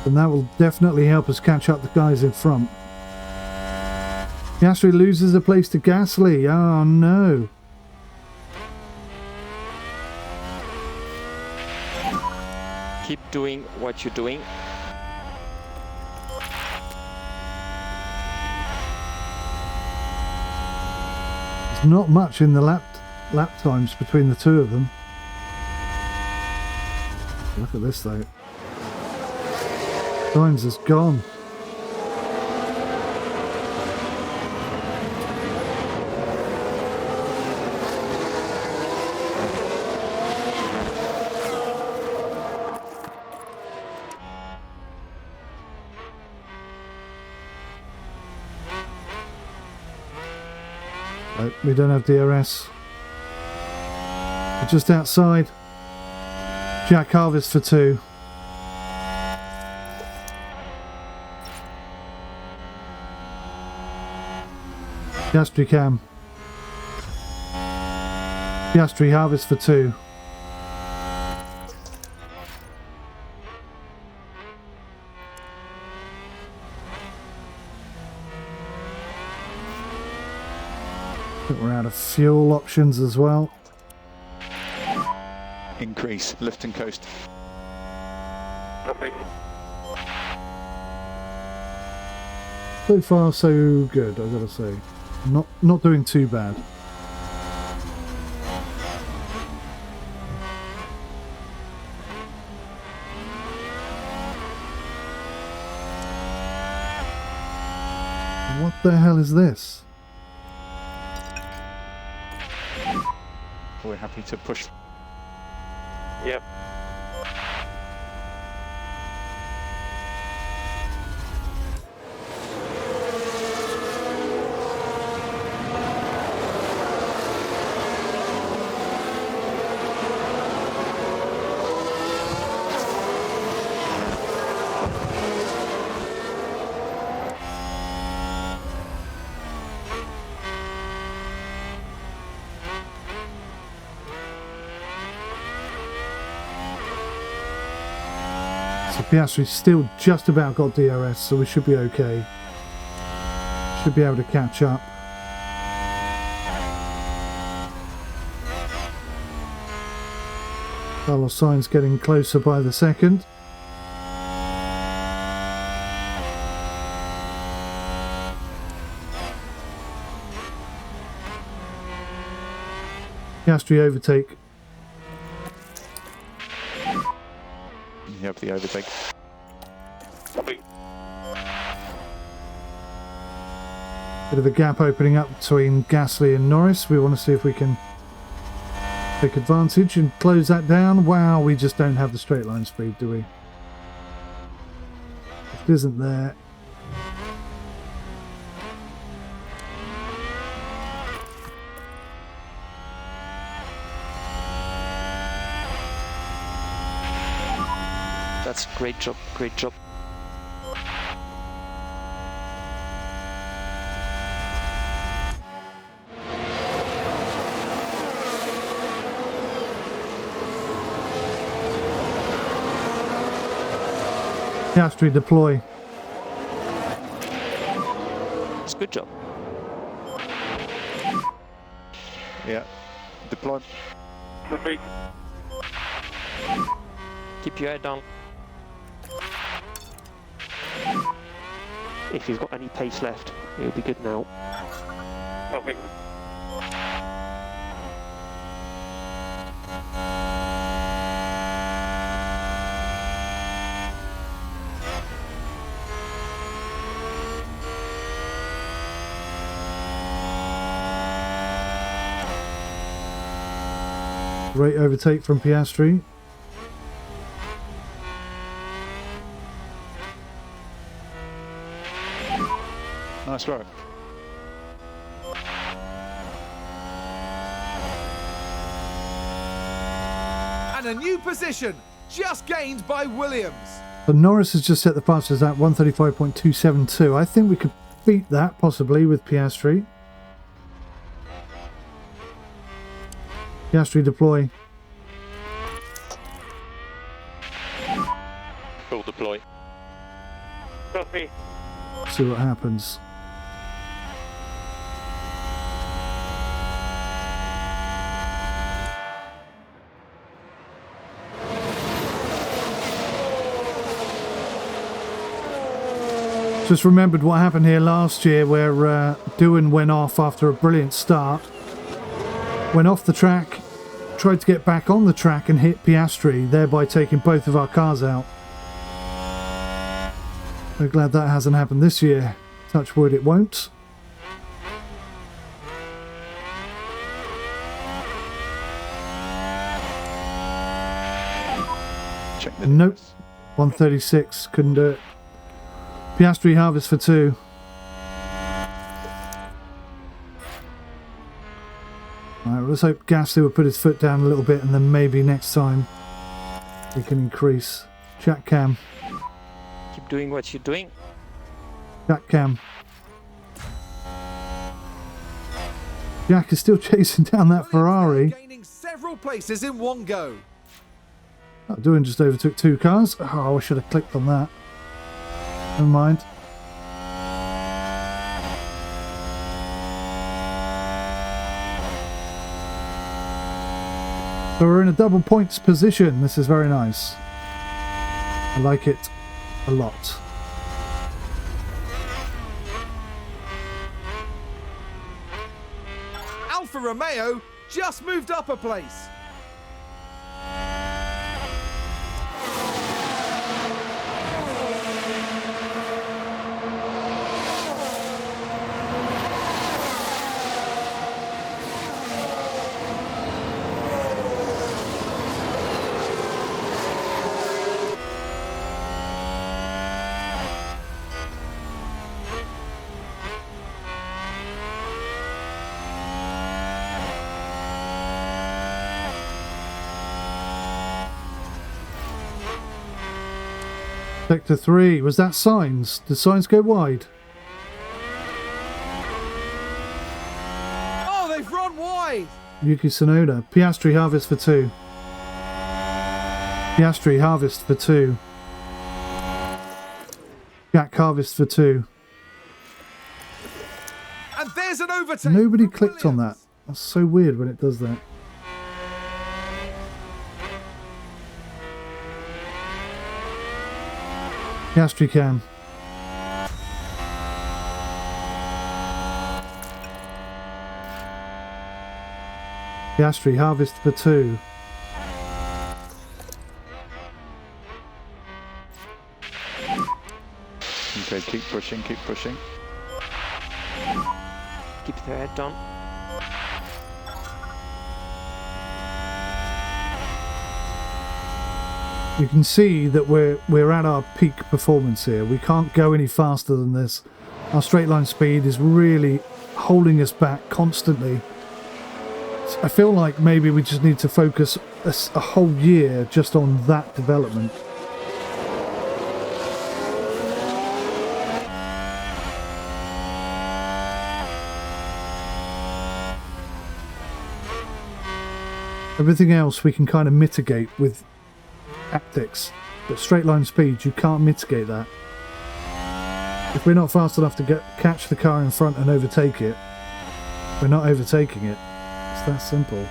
then that will definitely help us catch up the guys in front. Piastri loses a place to Gasly. Oh no. Keep doing what you're doing. There's not much in the lap times between the two of them. Look at this though. Sainz is gone. We don't have DRS. We're just outside. Jack Harvest for 2. Piastri cam. Piastri Harvest for 2. I think we're out of fuel options as well. Increase, lift and coast. Copy. So far, so good, I gotta say. Not doing too bad. What the hell is this? We're happy to push. Yep. So Piastri's still just about got DRS, so we should be okay. Should be able to catch up. Carlos Sainz getting closer by the second. Piastri overtake. You have the overtake. Copy. Bit of a gap opening up between Gasly and Norris. We want to see if we can take advantage and close that down. Wow, we just don't have the straight line speed, do we? If it isn't there. That's great job, great job. Piastri deploy. It's a good job. Yeah. Deploy. Copy. Keep your head down. If he's got any pace left, he'll be good now. Copy. Great overtake from Piastri. Nice work. And a new position, just gained by Williams. So Norris has just set the fastest at 135.272. I think we could beat that possibly with Piastri. Piastri deploy. Full deploy. Copy. See what happens. Just remembered what happened here last year where Doohan went off after a brilliant start. Went off the track, tried to get back on the track and hit Piastri, thereby taking both of our cars out. We're glad that hasn't happened this year. Touch wood, it won't. Check the Nope. 136, couldn't do it. Piastri Harvest for 2. let's hope Gasly will put his foot down a little bit, and then maybe next time we can increase. Jack Cam. Keep doing what you're doing. Jack Cam. Jack is still chasing down that Ferrari. Gaining several places in one go. Doing just overtook 2 cars. Oh, I should have clicked on that. Never mind. So we're in a double points position. This is very nice. I like it a lot. Alfa Romeo just moved up a place. Sector 3, was that signs? Did signs go wide? Oh, they've run wide. Yuki Tsunoda. Piastri harvest for 2. Piastri harvest for 2. Jack harvest for 2. And there's an overtake. Nobody from clicked on that. Williams. That's so weird when it does that. Piastri Cam. Piastri harvest for 2. Okay, keep pushing, keep pushing. Keep the head down. You can see that we're at our peak performance here. We can't go any faster than this. Our straight line speed is really holding us back constantly. I feel like maybe we just need to focus a whole year just on that development. Everything else we can kind of mitigate with tactics, but straight line speed, you can't mitigate that. If we're not fast enough to catch the car in front and overtake it, we're not overtaking it. It's that simple.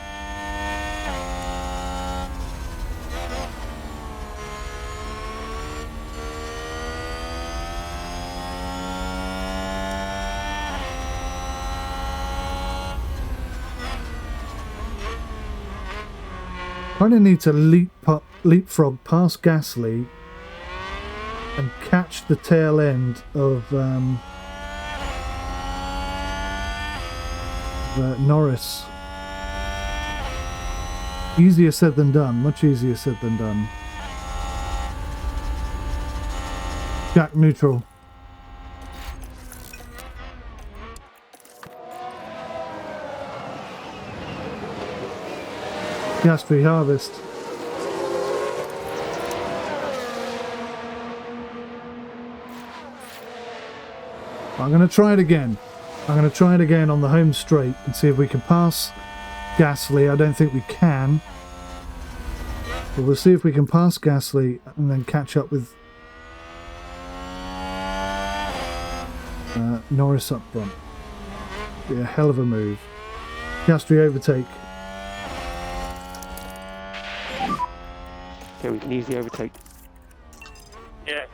Kind of need to leapfrog past Gasly and catch the tail end of Norris. Easier said than done, much easier said than done. Jack neutral. Piastri harvest. I'm going to try it again. I'm going to try it again on the home straight and see if we can pass Gasly. I don't think we can. But we'll see if we can pass Gasly and then catch up with Norris up front. Be a hell of a move. Piastri overtake. Okay, we can easily overtake. Yeah.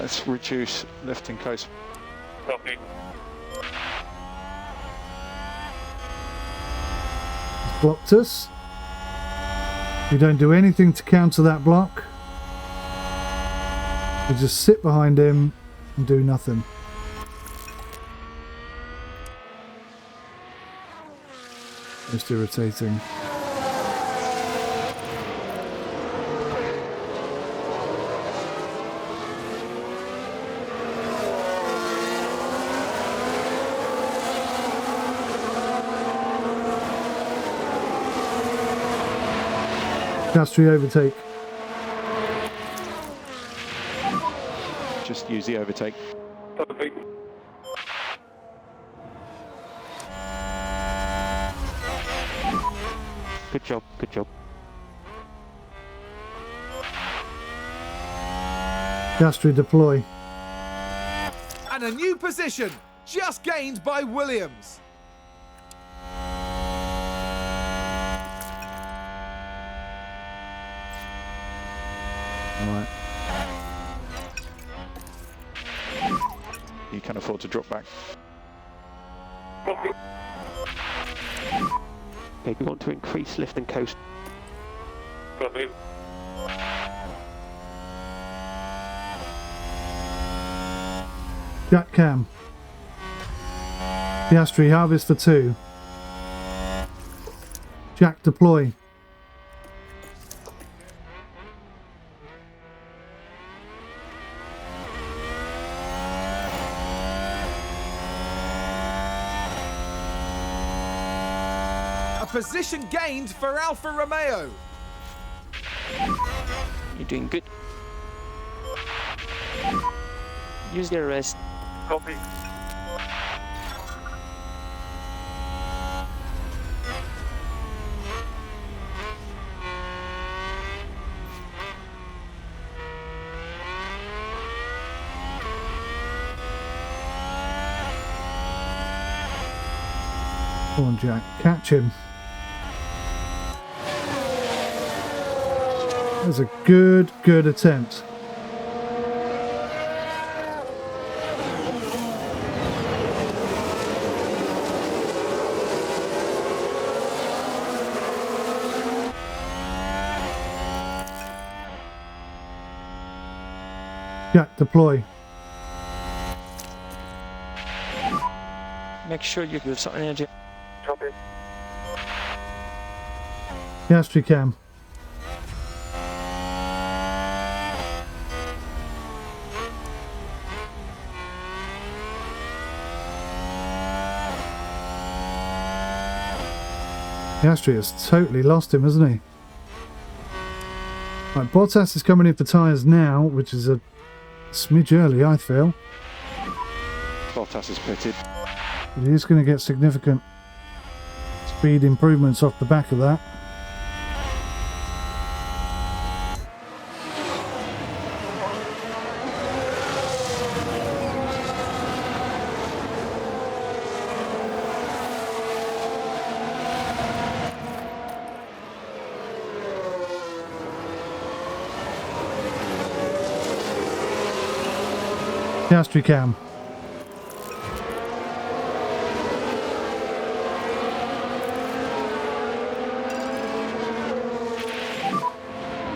Let's reduce lifting close. Copy. Blocked us. We don't do anything to counter that block. We just sit behind him and do nothing. Most irritating. Piastri overtake. Just use the overtake. Good job, good job. Piastri deploy. And a new position, just gained by Williams. Alright. You can afford to drop back. Okay, we want to increase lift and coast. Jack cam. Piastri harvest for 2. Jack deploy. A position gained for Alfa Romeo. You're doing good. Use the rest. Copy. Come on, Jack. Catch him. That was a good attempt. Jack, deploy. Make sure you give some energy. Copy. Piastri cam. Piastri has totally lost him, hasn't he? Right, Bottas is coming in for tyres now, which is a smidge early, I feel. Bottas is pitted. But he is going to get significant speed improvements off the back of that. Piastri cam.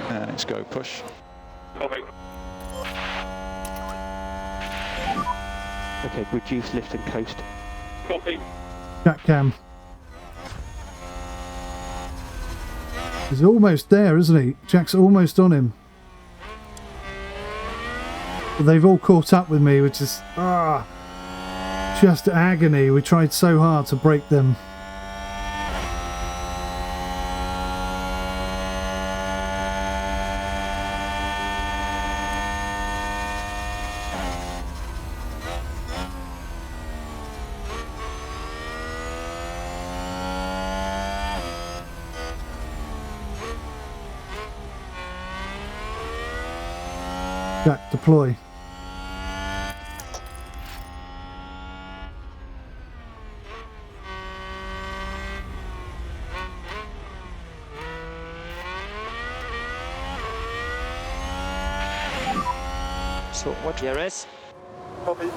And it's go push. Okay, reduce lift and coast. Copy. Jack cam. He's almost there, isn't he? Jack's almost on him. But they've all caught up with me, which is just agony. We tried so hard to break them. Jack, deploy. So what? DRS. Copy.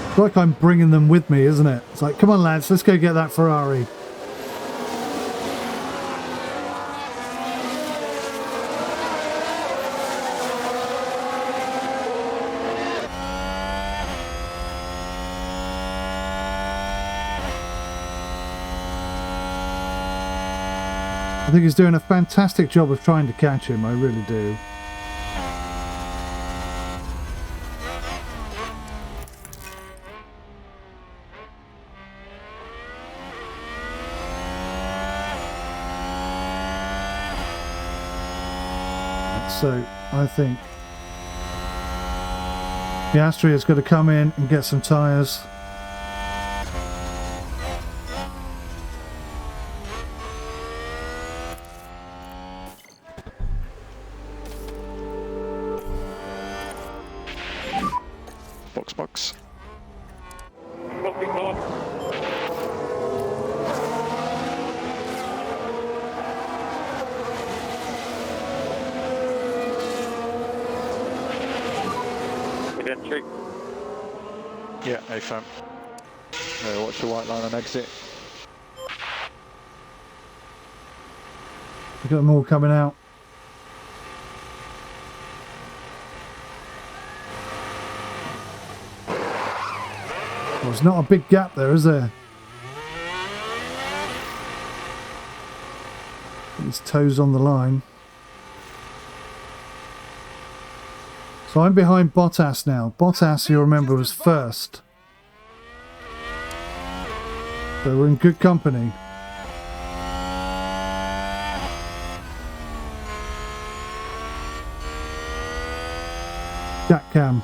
It's like I'm bringing them with me, isn't it? It's like, come on lads, let's go get that Ferrari. I think he's doing a fantastic job of trying to catch him, I really do. So, I think Piastri is going to come in and get some tyres. Box. Yeah, AFAM. Watch the white line on exit. We've got more coming out. Well, there's not a big gap there, is there? His toes on the line. So I'm behind Bottas now. Bottas, you remember, was first. So we're in good company. Jack Cam.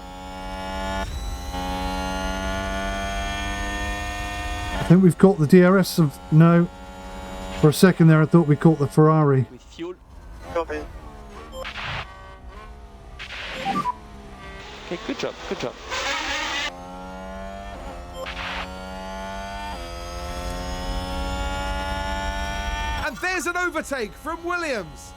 I think we've caught the DRS of... No. For a second there I thought we caught the Ferrari. With fuel. Okay, good job. And there's an overtake from Williams.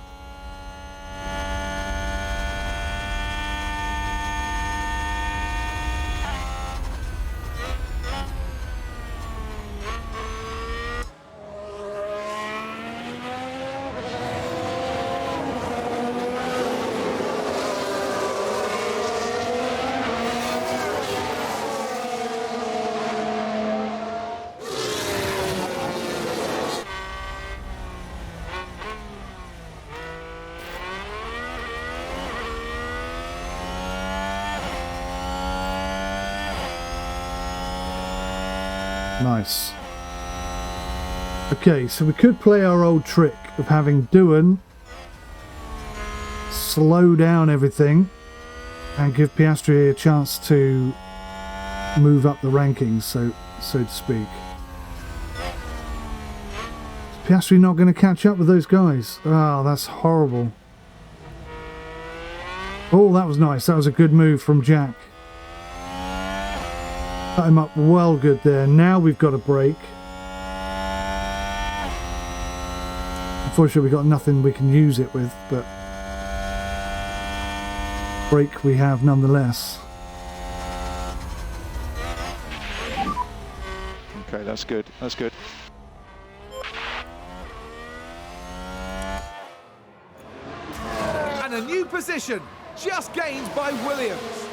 Nice. Okay, so we could play our old trick of having Doohan slow down everything and give Piastri a chance to move up the rankings, so to speak. Is Piastri not going to catch up with those guys? Oh, that's horrible. Oh, that was nice. That was a good move from Jack. Cut him up well good there. Now we've got a break. Unfortunately, we've got nothing we can use it with, but break we have nonetheless. Okay, that's good. And a new position just gained by Williams.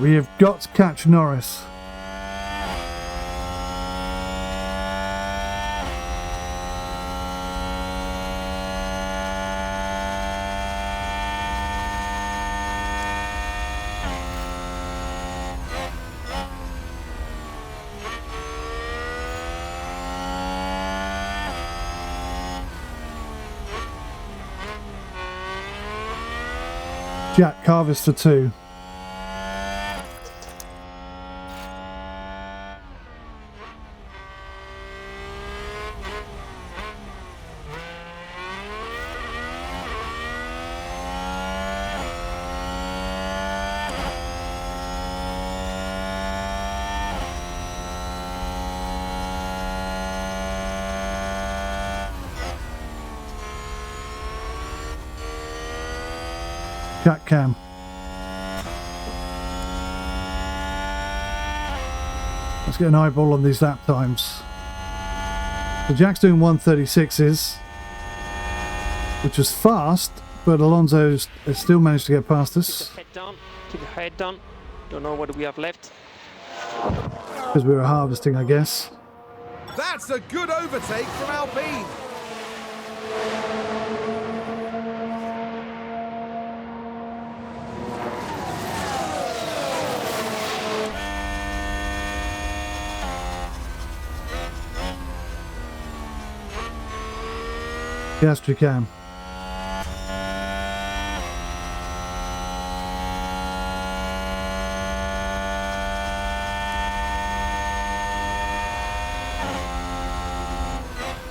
We have got to catch Norris. Jack Carvis for 2. Jack Cam. Let's get an eyeball on these lap times. So Jack's doing 136s, which was fast, but Alonso's has still managed to get past Keep us the head down. Keep the head down. Don't know what we have left. because we were harvesting, I guess. That's a good overtake from Alpine. Yes, you can.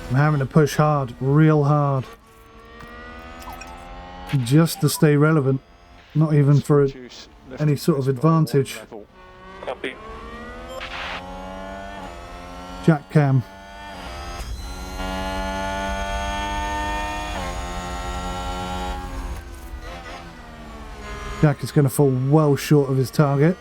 I'm having to push hard, real hard, just to stay relevant, not even for any sort of advantage. Copy. Jack Cam. Jack is going to fall well short of his target.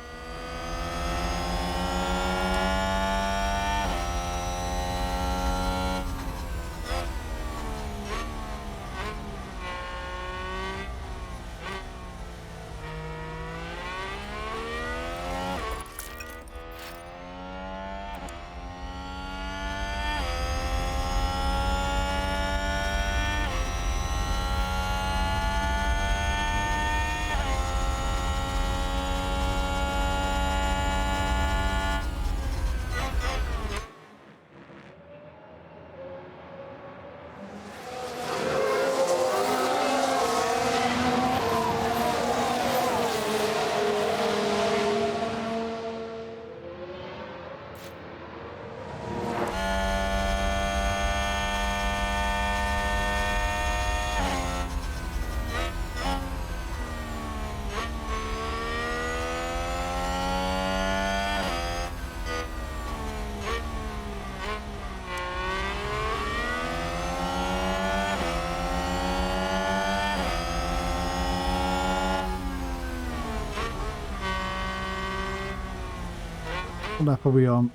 What lap are we on?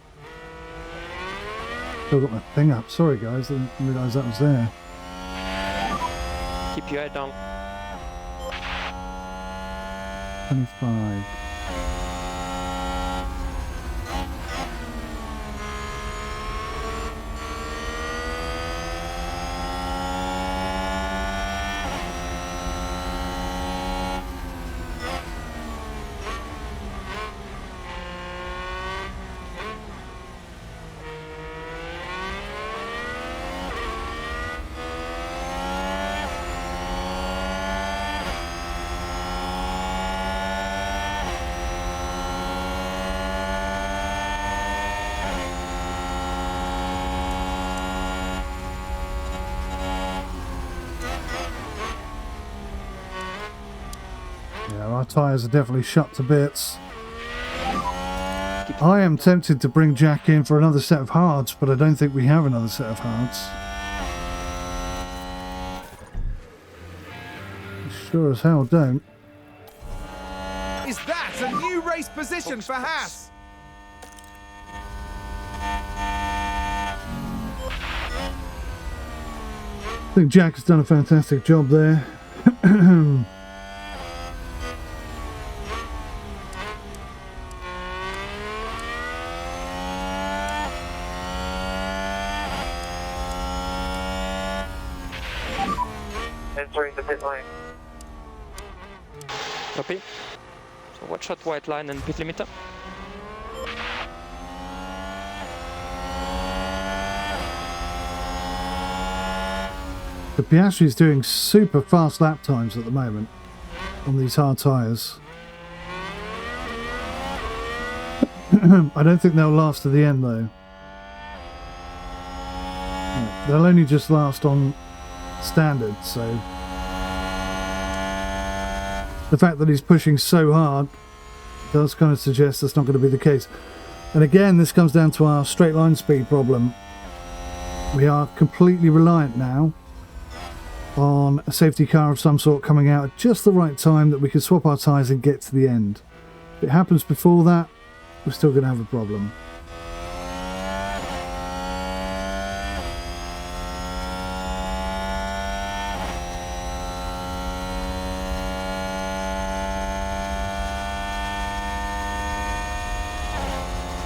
Still got my thing up. Sorry guys, didn't realise that was there. Keep your head down. 25. Yeah, our tyres are definitely shut to bits. I am tempted to bring Jack in for another set of hards, but I don't think we have another set of hards. Sure as hell don't. Is that a new race position for Haas? I think Jack has done a fantastic job there. Entering the pit lane. Copy. So watch out white line and pit limiter. The Piastri is doing super fast lap times at the moment on these hard tyres. I don't think they'll last to the end though. They'll only just last on standard, so the fact that he's pushing so hard does kind of suggest that's not going to be the case. And again, this comes down to our straight line speed problem. We are completely reliant now on a safety car of some sort coming out at just the right time that we can swap our tyres and get to the end. If it happens before that, we're still going to have a problem.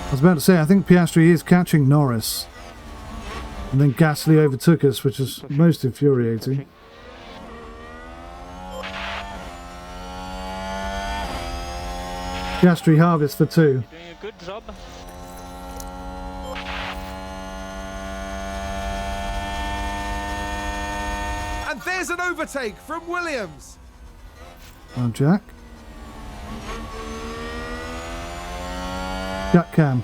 I was about to say, I think Piastri is catching Norris. And then Gasly overtook us, which is most infuriating. Piastri harvest for 2. Doing a good job. And there's an overtake from Williams. On Jack. Jack Cam.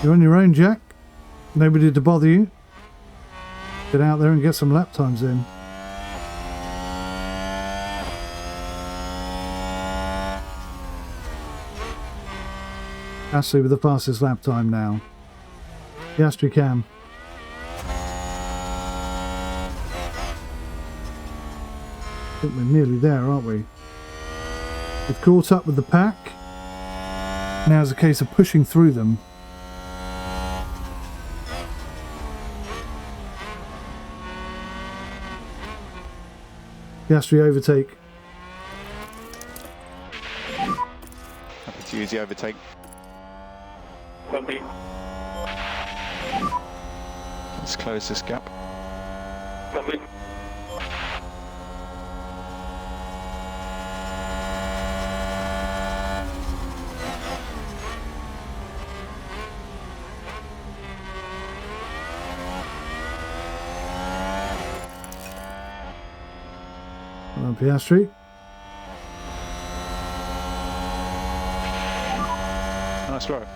You're on your own, Jack. Nobody to bother you. Get out there and get some lap times in. Ashley with the fastest lap time now. Piastri Cam. I think we're nearly there, aren't we? We've caught up with the pack. Now it's a case of pushing through them. Piastri overtake. Happy to use the overtake. Copy. Let's close this gap. Copy. Well done, Piastri. Nice work.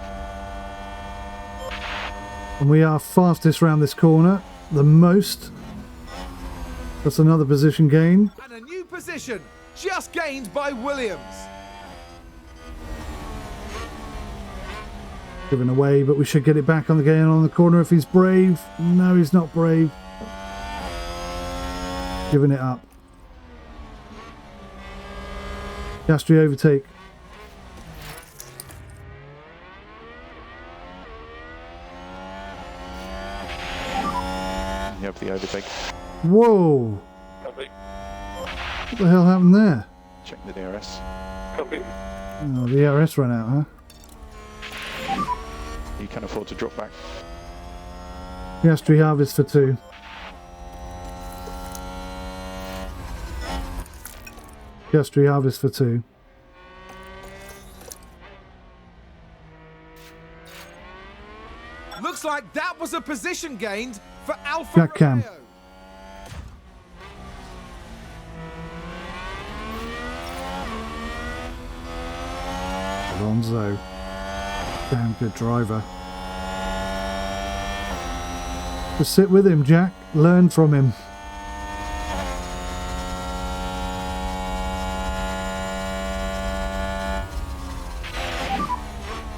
And we are fastest round this corner. The most. That's another position gain. And a new position just gained by Williams. Given away, but we should get it back on the gain on the corner if he's brave. No, he's not brave. Giving it up. Piastri overtake. You have the overtake. Whoa! Copy. What the hell happened there? Check the DRS. Copy. Oh, the DRS ran out, huh? You can afford to drop back. Piastri harvest for 2. Piastri harvest for 2. Looks like that was a position gained for Alfa Jack Cam. Romeo. Alonso. Damn good driver. Just sit with him, Jack. Learn from him.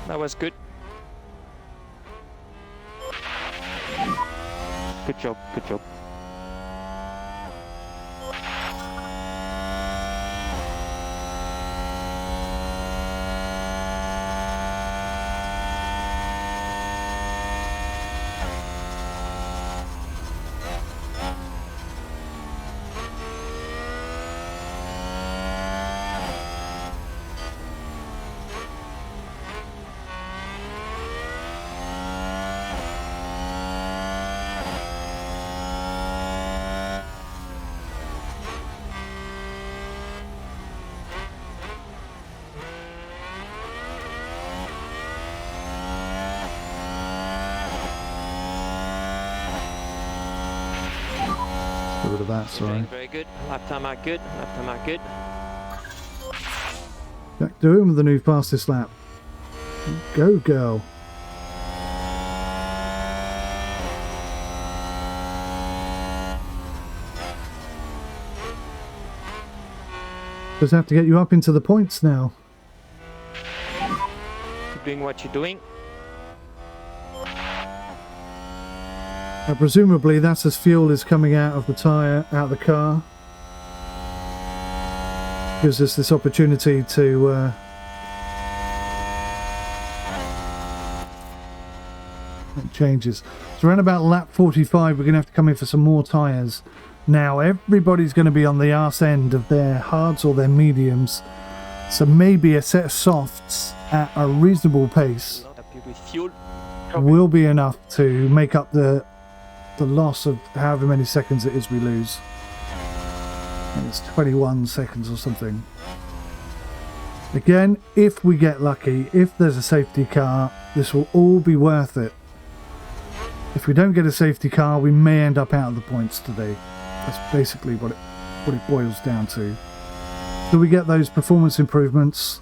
That was good. Good job, good job. Get rid of that, sorry. Very good. Lap time out good. Lap time out good. Jack doing with the new fastest lap. Go, girl. Just have to get you up into the points now. Keep doing what you're doing. Now, presumably that's as fuel is coming out of the tyre, out of the car. Gives us this opportunity to make changes. So around about lap 45 we're going to have to come in for some more tyres Now everybody's going to be on the arse end of their hards or their mediums, so maybe a set of softs at a reasonable pace Not happy with fuel. will be enough to make up the loss of however many seconds it is we lose. And it's 21 seconds or something. Again, if we get lucky, if there's a safety car, this will all be worth it. If we don't get a safety car, we may end up out of the points today. That's basically what it boils down to. Till we get those performance improvements,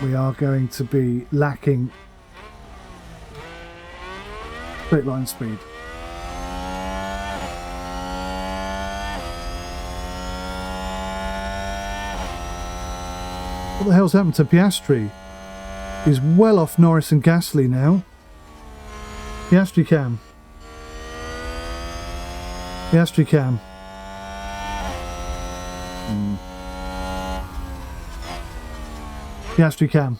we are going to be lacking straight line speed. What the hell's happened to Piastri? He's well off Norris and Gasly now. Piastri cam. Piastri cam. Piastri cam.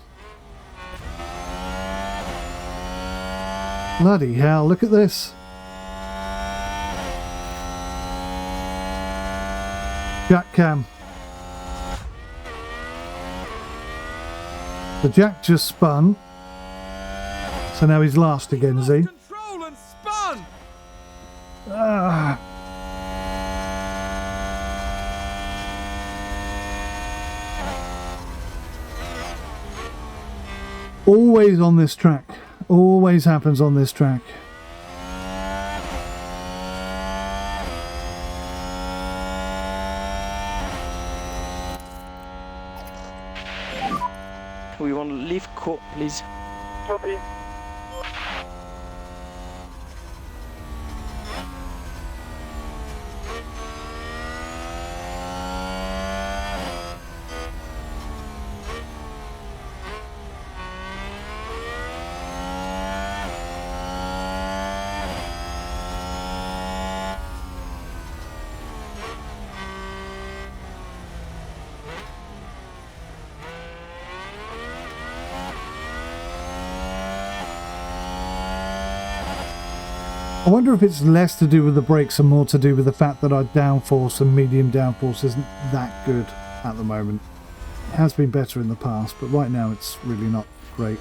Bloody hell, look at this. Jack cam. The Jack just spun. So now he's last again, is he? Control and spun. Ah. Always on this track. Always happens on this track. We want to leave court, please. Copy. I wonder if it's less to do with the brakes and more to do with the fact that our downforce and medium downforce isn't that good at the moment. It has been better in the past, but right now it's really not great.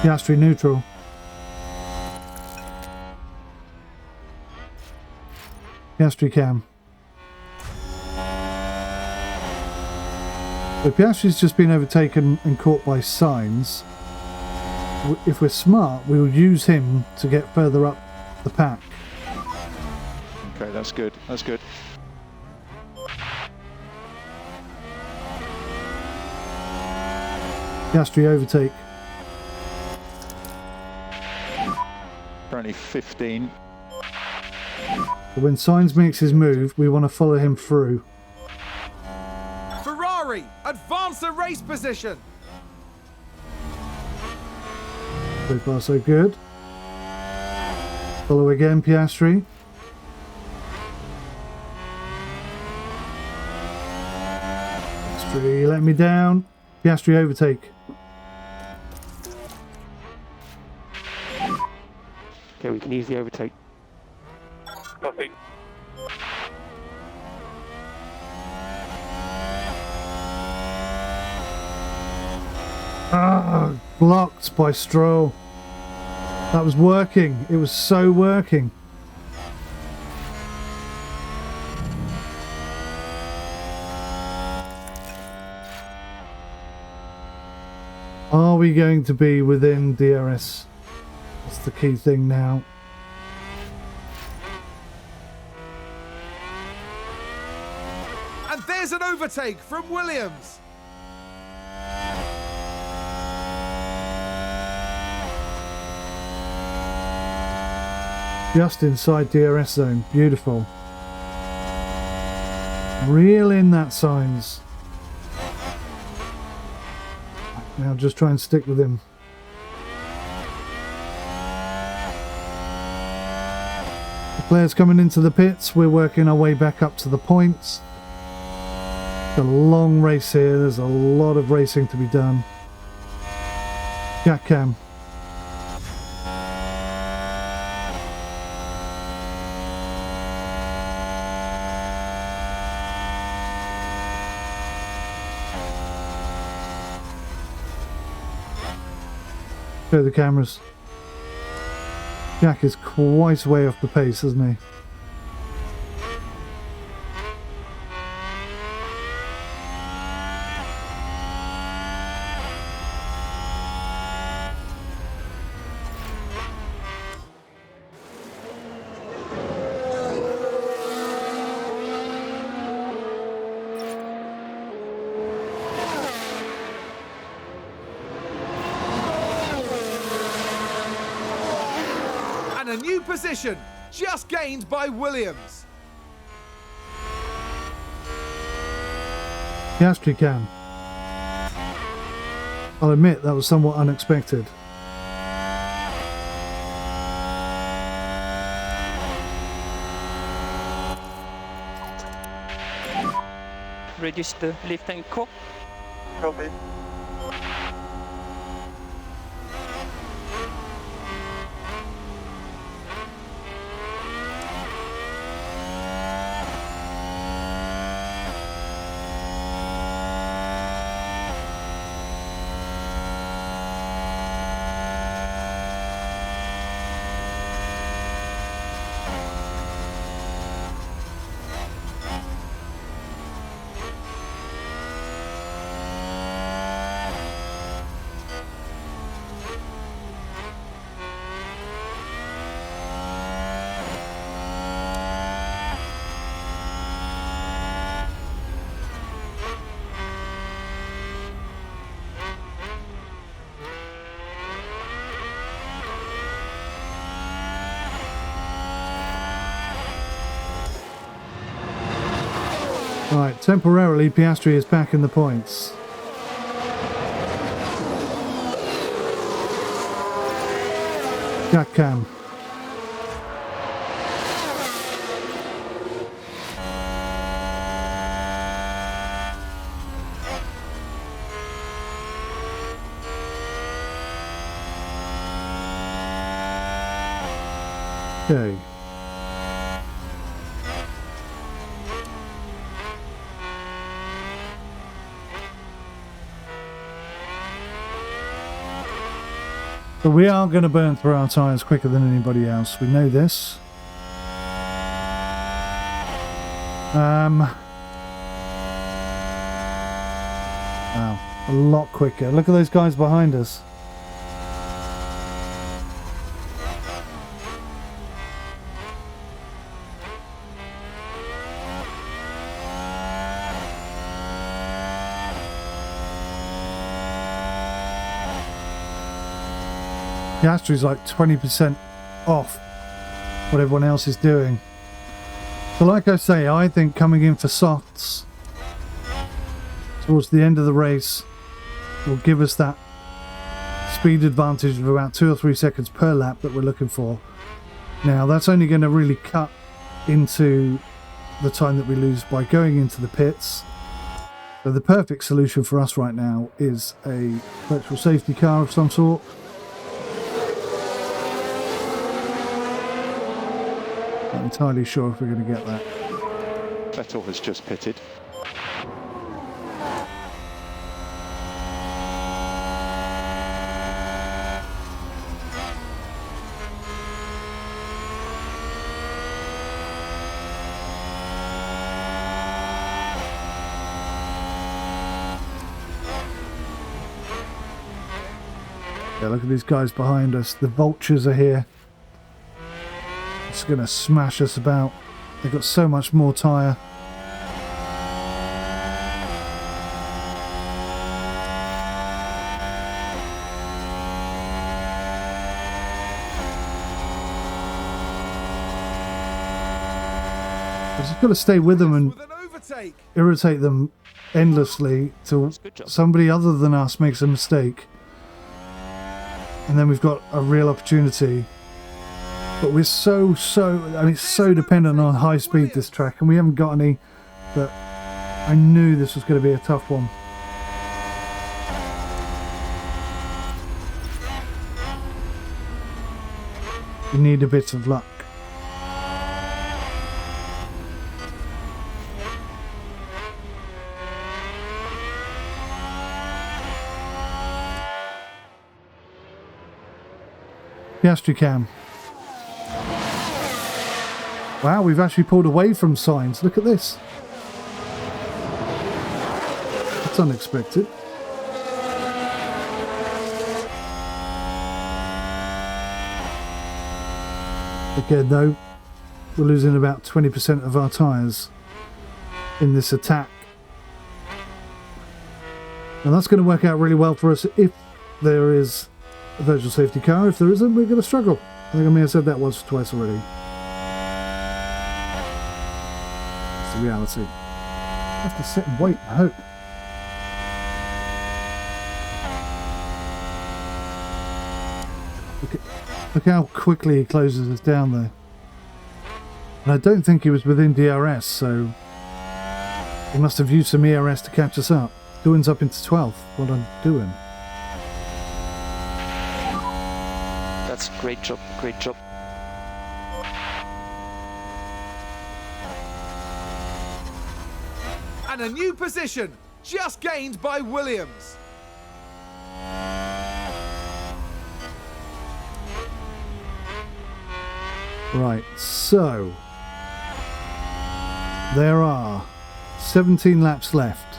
Piastri neutral. Piastri cam. So Piastri's just been overtaken and caught by Sainz. If we're smart, we'll use him to get further up the pack. Okay, that's good. That's good. Piastri overtake. Currently 15. But when Sainz makes his move, we want to follow him through. Ferrari advance the race position. So far so good. Follow again, Piastri. Piastri let me down. Piastri overtake. Okay, we can easily overtake. Copy. Ah, blocked by Stroll. That was working. It was so working. Are we going to be within DRS? That's the key thing now. And there's an overtake from Williams. Just inside DRS zone. Beautiful. Reel in that Sainz. Now just try and stick with him. The players coming into the pits. We're working our way back up to the points. It's a long race here. There's a lot of racing to be done. Jack cam. Show the cameras. Jack is quite way off the pace, isn't he? And a new position, just gained by Williams. Piastri can. I'll admit that was somewhat unexpected. Reduce the lift angle. Copy. Right, temporarily Piastri is back in the points. Jack can. Okay. But we are going to burn through our tyres quicker than anybody else. We know this. Wow, a lot quicker. Look at those guys behind us. Piastri's like 20% off what everyone else is doing. So like I say, I think coming in for softs towards the end of the race will give us that speed advantage of about 2 or 3 seconds per lap that we're looking for. Now that's only going to really cut into the time that we lose by going into the pits. So the perfect solution for us right now is a virtual safety car of some sort. Not entirely sure if we're going to get that. Vettel has just pitted. Yeah, look at these guys behind us. The vultures are here. It's going to smash us about. They've got so much more tyre. We've just got to stay with them and irritate them endlessly till somebody other than us makes a mistake. And then we've got a real opportunity. But we're so dependent on high speed this track, and we haven't got any. But I knew this was going to be a tough one. We need a bit of luck. Piastri cam. Wow, we've actually pulled away from signs. Look at this. That's unexpected. Again, though, we're losing about 20% of our tyres in this attack. And that's going to work out really well for us if there is a virtual safety car. If there isn't, we're going to struggle. I think I may have said that once or twice already. It's the reality. I have to sit and wait and hope. Look how quickly he closes us down there. And I don't think he was within DRS, so he must have used some ERS to catch us up. Doing's up into 12th. What I'm doing. That's great job, great job. And a new position, just gained by Williams. Right, so there are 17 laps left.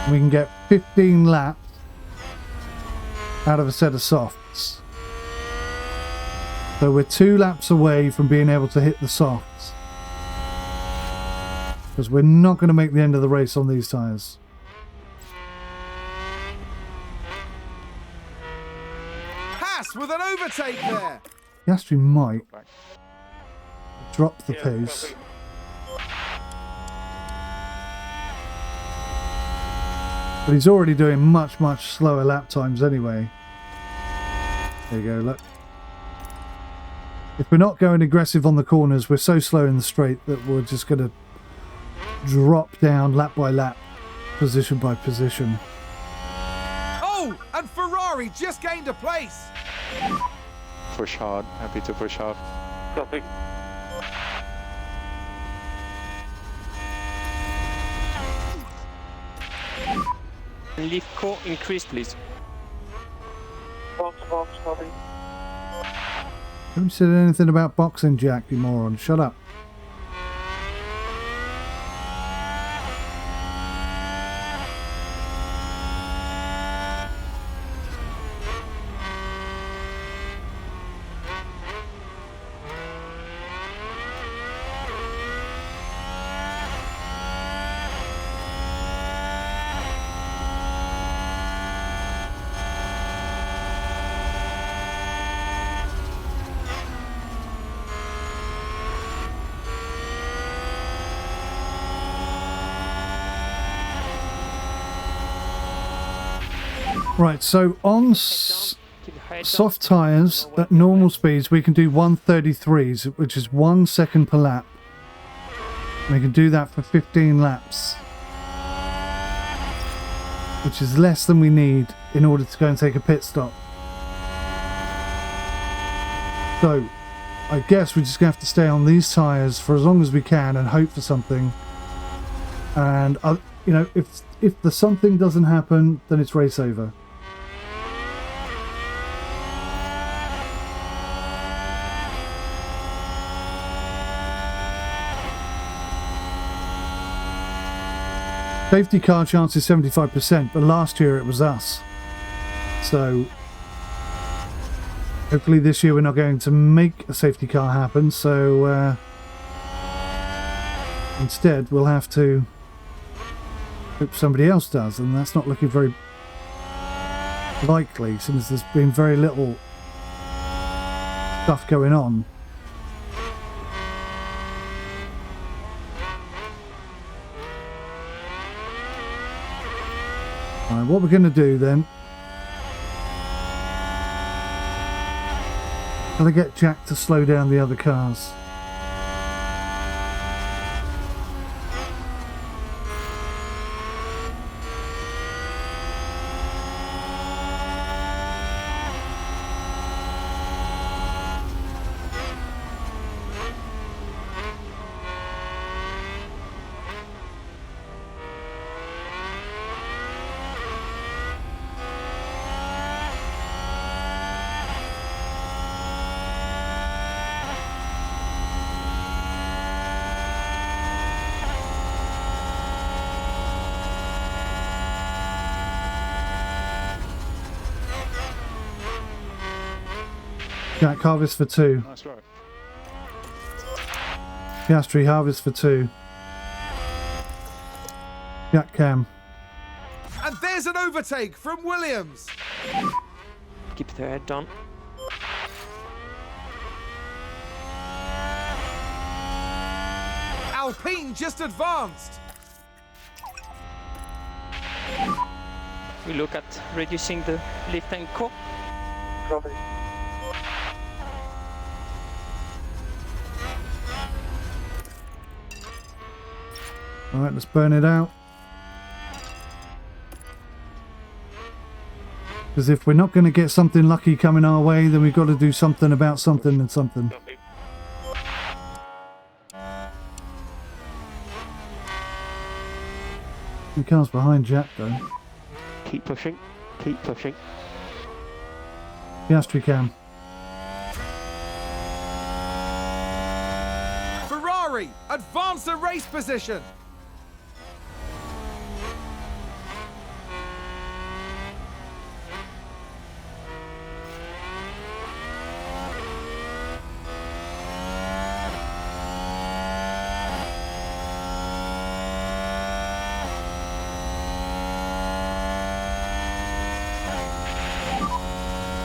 We can get 15 laps out of a set of softs. So we're 2 laps away from being able to hit the softs. Because we're not going to make the end of the race on these tyres. Haas with an overtake there. Piastri might drop the pace. But he's already doing much slower lap times anyway. There you go, look. If we're not going aggressive on the corners, we're so slow in the straight that we're just going to drop down lap by lap, position by position. Oh, and Ferrari just gained a place. Push hard. Happy to push hard. Copy. Leave core increase, please. Box, copy. Haven't said anything about boxing, Jack, you moron. Shut up. Right, so on soft tyres at normal speeds we can do 133s, which is 1 second per lap. We can do that for 15 laps, which is less than we need in order to go and take a pit stop. So I guess we're just going to have to stay on these tyres for as long as we can and hope for something. And you know, if the something doesn't happen, then it's race over. Safety car chance is 75%, but last year it was us. So hopefully this year we're not going to make a safety car happen, so instead we'll have to hope somebody else does, and that's not looking very likely since there's been very little stuff going on. Alright, what we're going to do then, gotta get Jack to slow down the other cars. Jack, harvest for 2. Nice drive. Piastri, harvest for 2. Jack, cam. And there's an overtake from Williams. Keep their head down. Alpine just advanced. We look at reducing the lift and core. Alright, let's burn it out. Because if we're not going to get something lucky coming our way, then we've got to do something about something and something. The car's behind Jack though. Keep pushing. Keep pushing. Piastri cam. Ferrari advance the race position.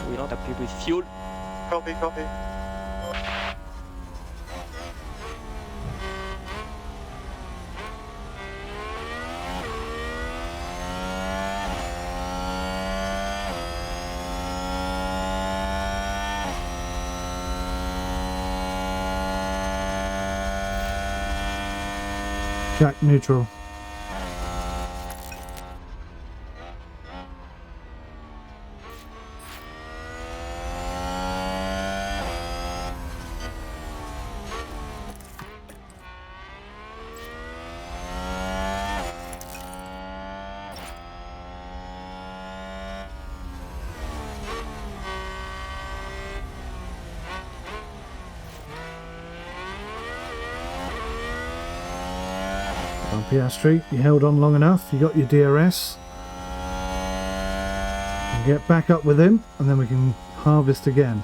We're not happy with fuel. Copy, copy. Jack, neutral. On Piastri, you held on long enough, you got your DRS. You get back up with him, and then we can harvest again.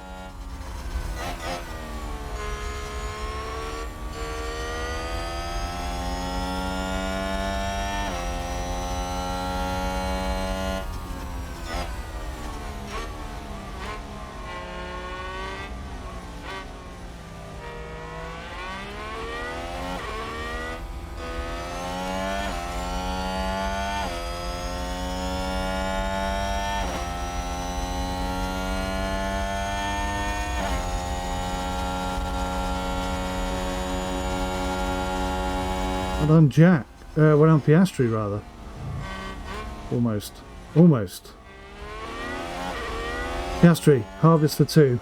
Well done, Jack. Well done, Piastri, rather. Almost. Almost. Piastri, harvest for 2.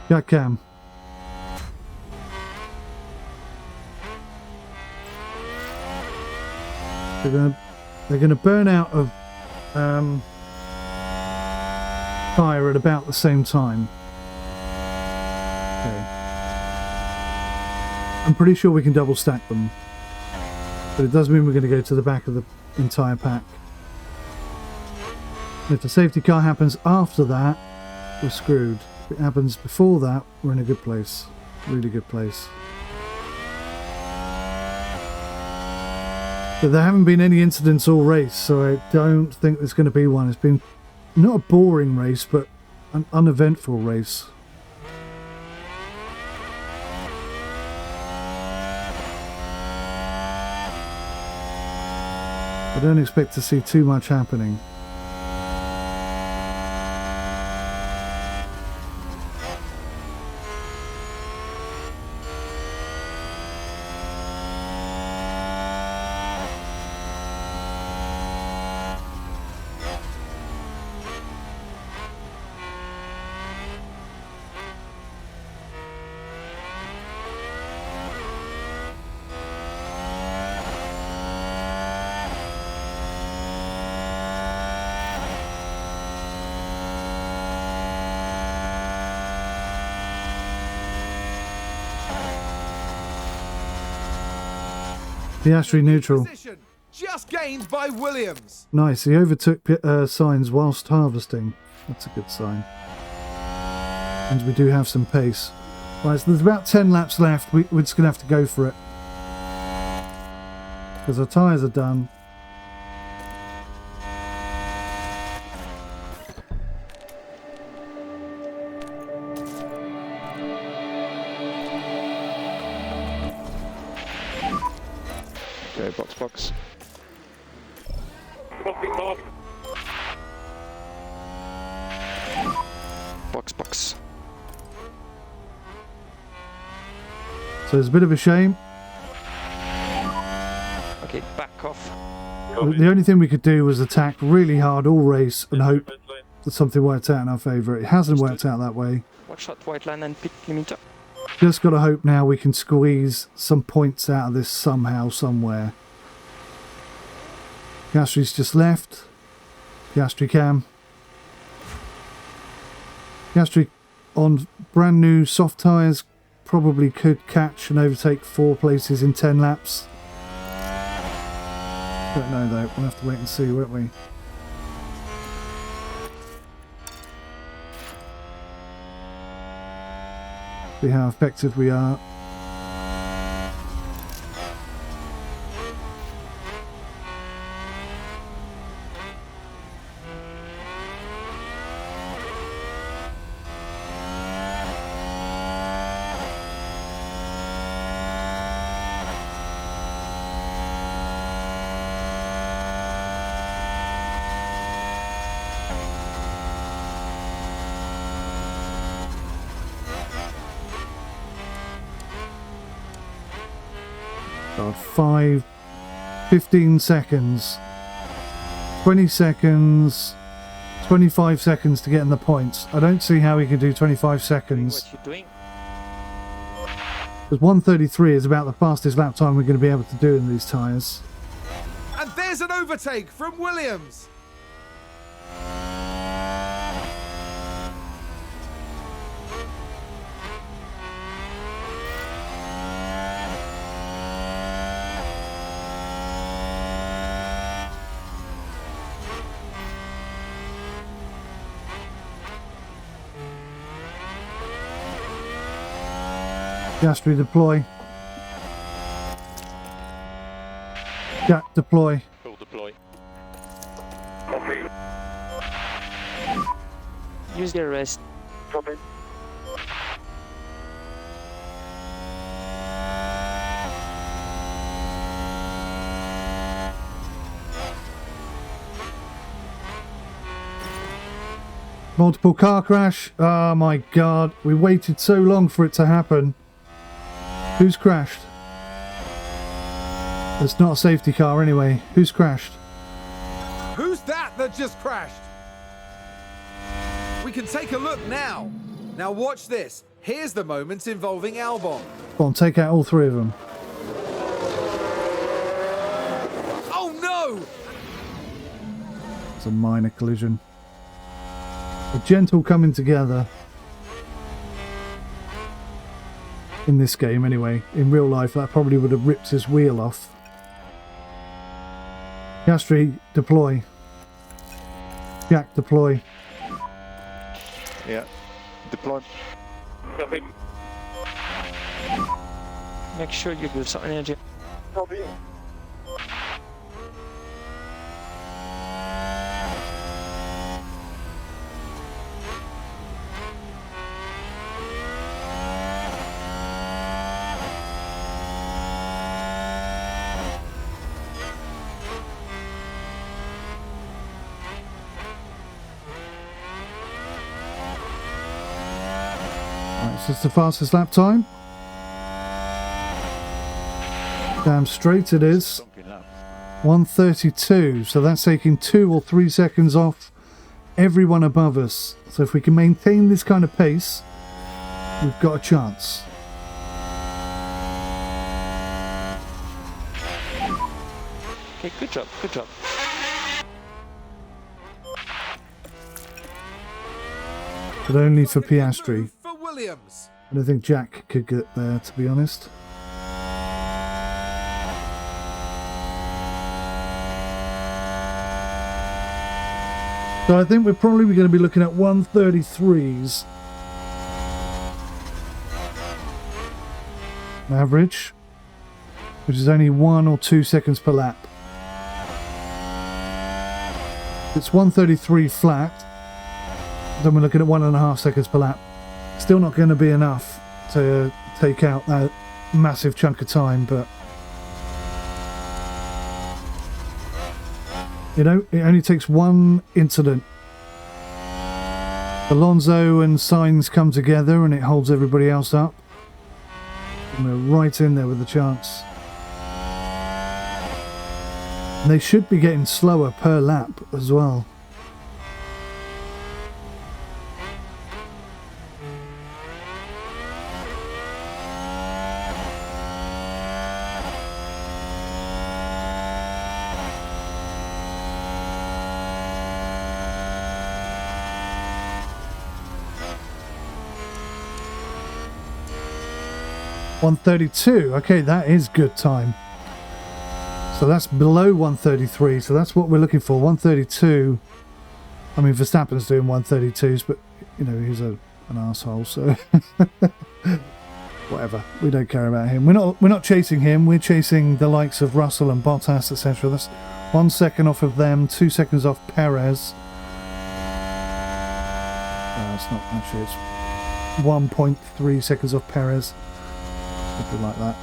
Jack cam. They're gonna burn out of fire at about the same time. Okay. I'm pretty sure we can double stack them, but it does mean we're going to go to the back of the entire pack. If the safety car happens after that, we're screwed. If it happens before that, we're in a good place. Really good place. But there haven't been any incidents all race, so I don't think there's going to be one. It's been not a boring race, but an uneventful race. I don't expect to see too much happening. Piastri neutral. Position. just gained by Williams. Nice, he overtook Sainz whilst harvesting. That's a good sign. And we do have some pace. Right, so there's about 10 laps left. We're just going to have to go for it. Because our tyres are done. Okay, box. Box. So it's a bit of a shame. Okay, back off. The only thing we could do was attack really hard all race and hope that something worked out in our favour. It hasn't worked out that way. Watch out, white line and pit limiter. Just got to hope now we can squeeze some points out of this somehow, somewhere. Piastri's just left. Piastri cam. Piastri on brand new soft tyres probably could catch and overtake 4 places in 10 laps. Don't know though, we'll have to wait and see, won't we? See how effective we are. God, 15 seconds, 20 seconds, 25 seconds to get in the points. I don't see how we can do 25 seconds. What you doing? Because 1:33 is about the fastest lap time we're going to be able to do in these tyres. And there's an overtake from Williams. Piastri deploy. Jack deploy. Full deploy. Use the rest. Multiple car crash. Oh my god, we waited so long for it to happen. Who's crashed? It's not a safety car anyway. Who's crashed? Who's that just crashed? We can take a look now. Now watch this. Here's the moment involving Albon. Go on, take out all 3 of them. Oh no! It's a minor collision. A gentle coming together. In this game anyway. In real life that probably would have ripped his wheel off. Piastri deploy. Jack deploy. Yeah. Deploy. Make sure you build some energy. So it's the fastest lap time. Damn straight it is. 1:32. So that's taking 2 or 3 seconds off everyone above us. So if we can maintain this kind of pace, we've got a chance. Okay, good job, good job. But only for Piastri. For Williams. I don't think Jack could get there, to be honest. So I think we're probably going to be looking at 133s average, which is only 1 or 2 seconds per lap. It's 133 flat, then we're looking at 1.5 seconds per lap. Still not going to be enough to take out that massive chunk of time, but you know, it only takes one incident. Alonso and Sainz come together and it holds everybody else up. And we're right in there with the chance. And they should be getting slower per lap as well. .132. Okay, that is good time. So that's below 133. So that's what we're looking for. 132. I mean, Verstappen's doing 132s, but you know he's an asshole. So whatever. We don't care about him. We're not chasing him. We're chasing the likes of Russell and Bottas, etc. That's 1 second off of them. 2 seconds off Perez. It's not actually. It's 1.3 seconds off Perez. Something like that.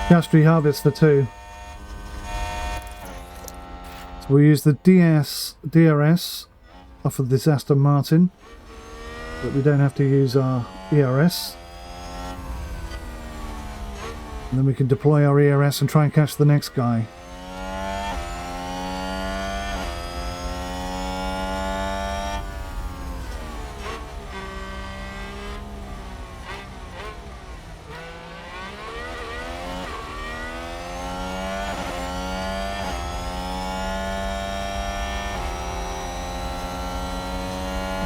Piastri harvest for 2. So we'll use the DRS off of this Aston Martin, but we don't have to use our ERS. And then we can deploy our ERS and try and catch the next guy.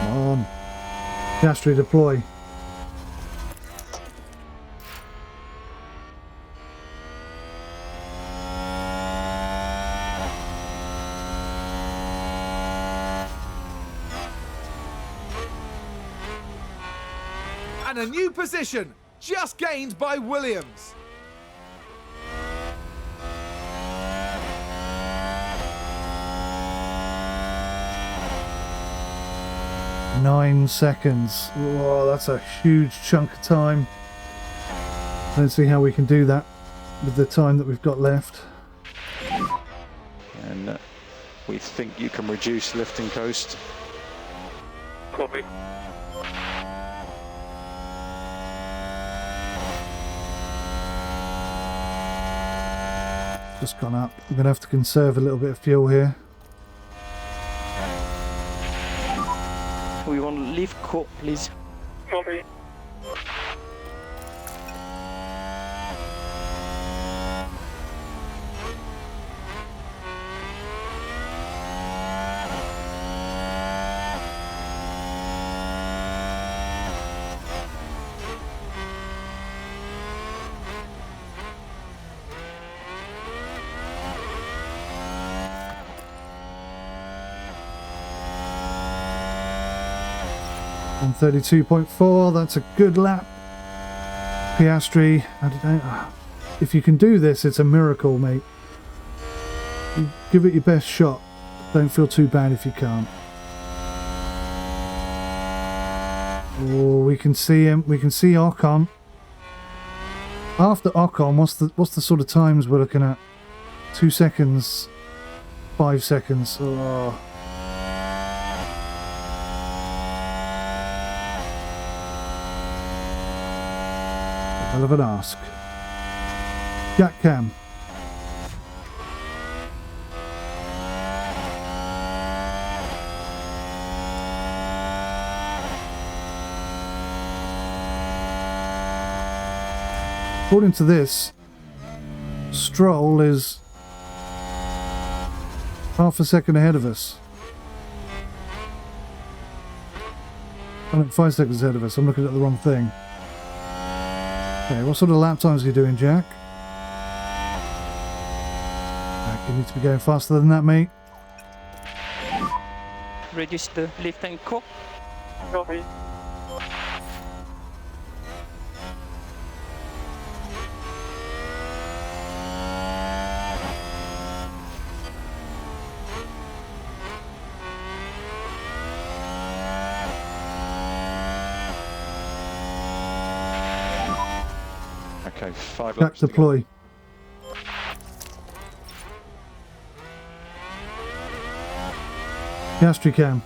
Come on. Piastri deploy. And a new position, just gained by Williams. Nine seconds. Whoa, that's a huge chunk of time. Let's see how we can do that with the time that we've got left. And we think you can reduce lift and coast. Copy. Just gone up. I'm going to have to conserve a little bit of fuel here. We want to leave court, please. Copy. On 32.4, that's a good lap. Piastri, I don't know. If you can do this, it's a miracle, mate. You give it your best shot. Don't feel too bad if you can't. Oh, we can see him. We can see Ocon. After Ocon, what's the sort of times we're looking at? 2 seconds, 5 seconds. Oh. Hell of an ask. Jack Cam. According to this, Stroll is half a second ahead of us. Oh, no, 5 seconds ahead of us. I'm looking at the wrong thing. Okay, what sort of lap times are you doing, Jack? You need to be going faster than that, mate. Reduce the lift and core. Sorry. Okay, 5 Jack, laps to go. deploy. Piastri cam.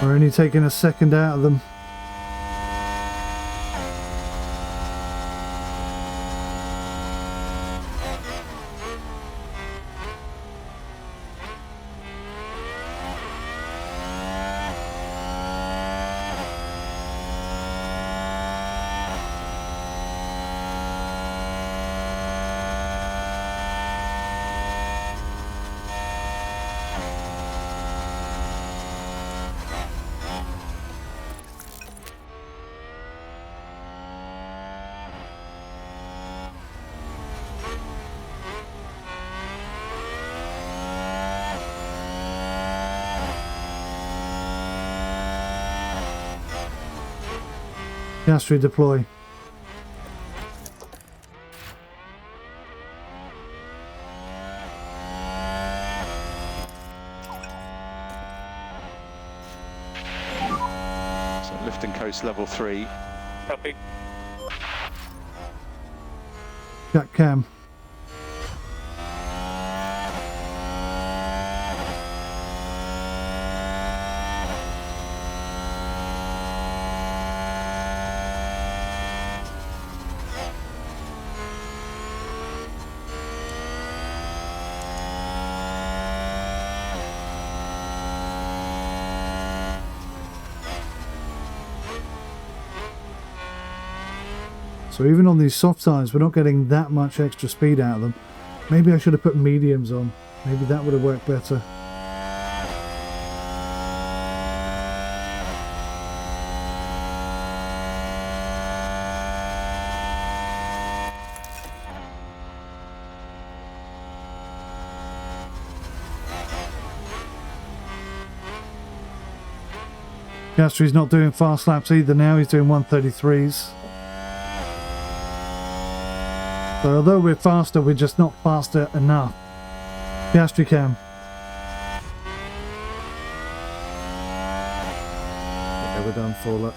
We're only taking a second out of them. Piastri, deploy. So lift and coast level 3. Copy. Jack cam. So even on these soft tyres, we're not getting that much extra speed out of them. Maybe I should have put mediums on. Maybe that would have worked better. Piastri's not doing fast laps either now, he's doing 133s. So although we're faster, we're just not faster enough. Piastri cam. Okay, we're done for that.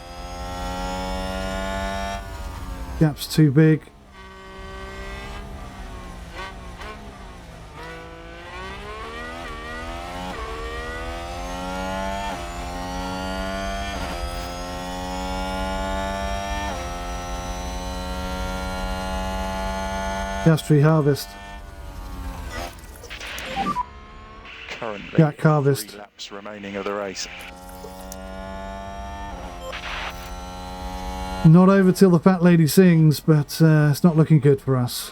Gap's too big. Piastri harvest. Currently, Jack harvest. 3 laps remaining of the race. Not over till the fat lady sings, but it's not looking good for us.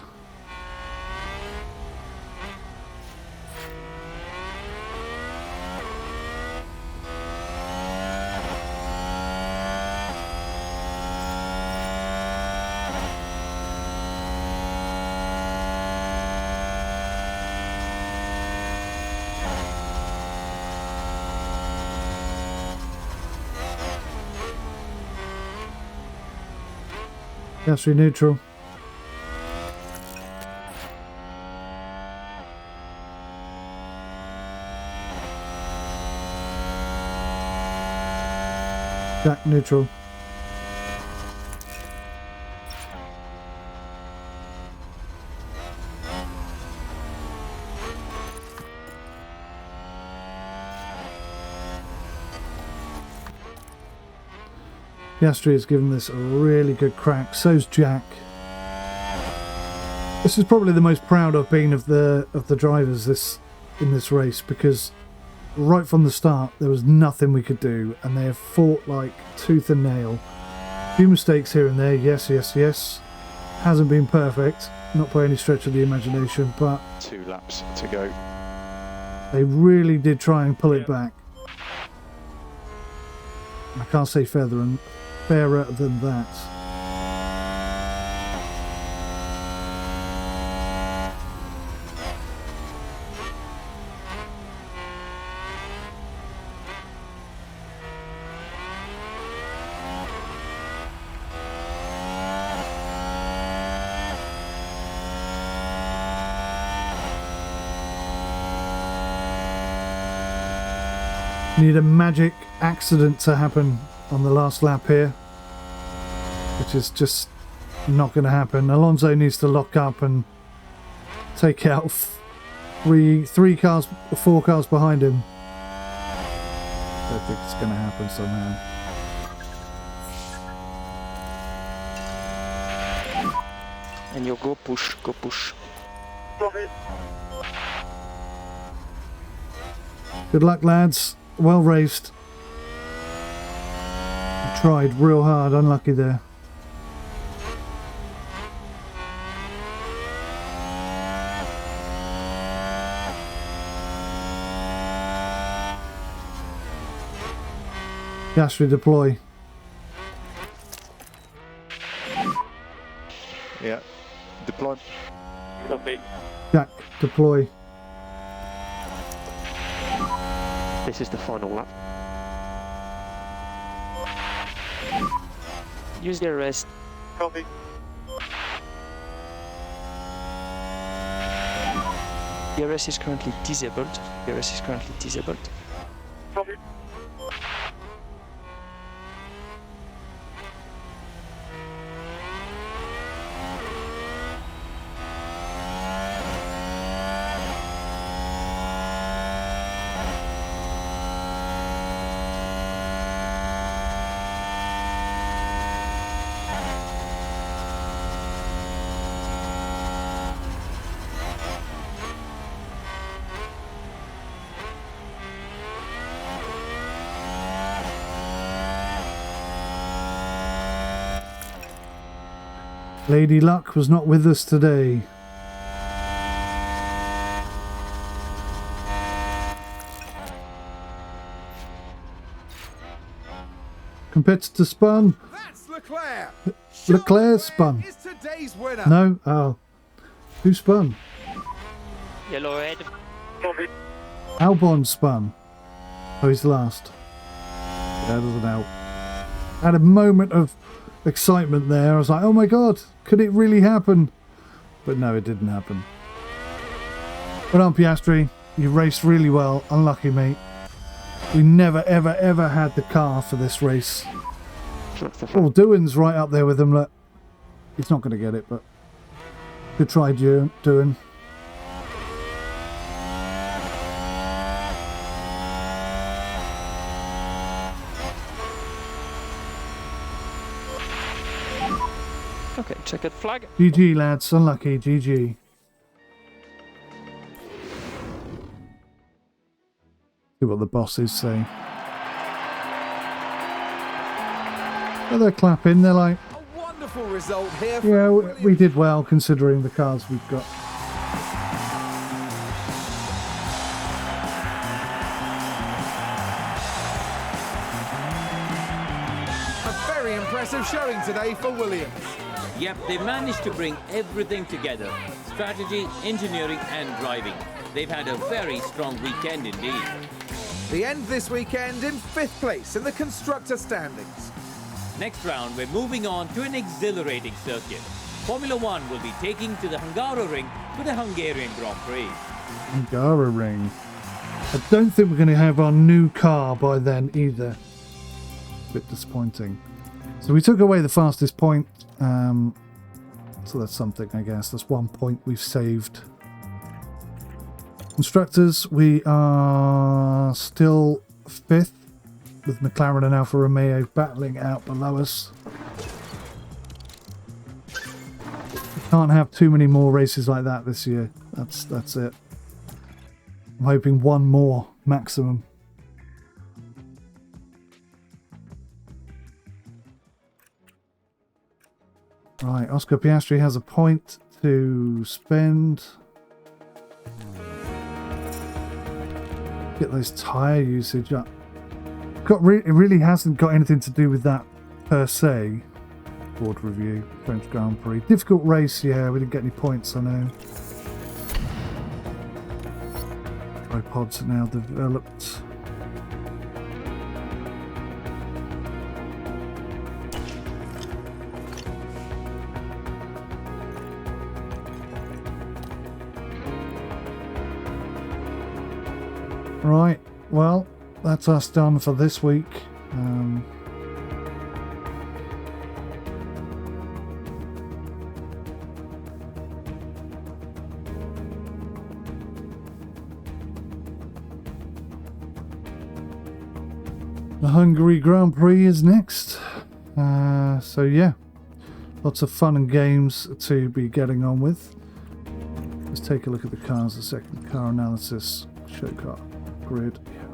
Piastri neutral. Jack neutral. Piastri has given this a really good crack, so's Jack. This is probably the most proud I've been of the drivers in this race, because right from the start there was nothing we could do, and they have fought like tooth and nail. A few mistakes here and there, yes. Hasn't been perfect, not by any stretch of the imagination, but 2 laps to go. they really did try and pull it back. I can't say fairer than that. Need a magic accident to happen on the last lap here, which is just not going to happen. Alonso needs to lock up and take out 4 cars behind him. I don't think it's going to happen somehow. And you go push, go push. Good luck, lads. Well raced. Tried real hard, unlucky there. Piastri deploy. Yeah, deploy. Copy. Jack deploy. This is the final lap. Use the rest. Copy. DRS is currently disabled. DRS is currently disabled. Copy. Lady Luck was not with us today. Competitor spun. That's Leclerc. Leclerc spun. Is today's winner. No? Oh. Who spun? Yellow head. Albon spun. Oh, he's last. That doesn't help. Had a moment of excitement there. I was like, oh my god, could it really happen? But no, it didn't happen. Well done, Piastri. You raced really well. Unlucky, mate. We never, ever, ever had the car for this race. Oh, Doohan's right up there with him. Look, he's not going to get it, but good try, Doohan. Okay, checkered flag. GG, lads. Unlucky. GG. See what the bosses say. Oh, they're clapping. They're like, A wonderful result here. yeah, we did well considering the cars we've got. A very impressive showing today for Williams. Yep, they managed to bring everything together. Strategy, engineering and driving. They've had a very strong weekend indeed. The end this weekend in 5th place in the constructor standings. Next round, we're moving on to an exhilarating circuit. Formula One will be taking to the Hungaroring for the Hungarian Grand Prix. Hungaroring. I don't think we're going to have our new car by then either. A bit disappointing. So we took away the fastest point. So that's something, I guess. That's 1 point we've saved. Constructors, we are still 5th with McLaren and Alfa Romeo battling out below us. Can't have too many more races like that this year. That's it. I'm hoping one more maximum. Right, Oscar Piastri has a point to spend. Get those tyre usage up. It really hasn't got anything to do with that per se. Board review, French Grand Prix. Difficult race, yeah, we didn't get any points, I know. Tripods are now developed. Right, well, that's us done for this week. The Hungary Grand Prix is next. So yeah, lots of fun and games to be getting on with. Let's take a look at the cars a second. Car analysis, show car grid. Yeah.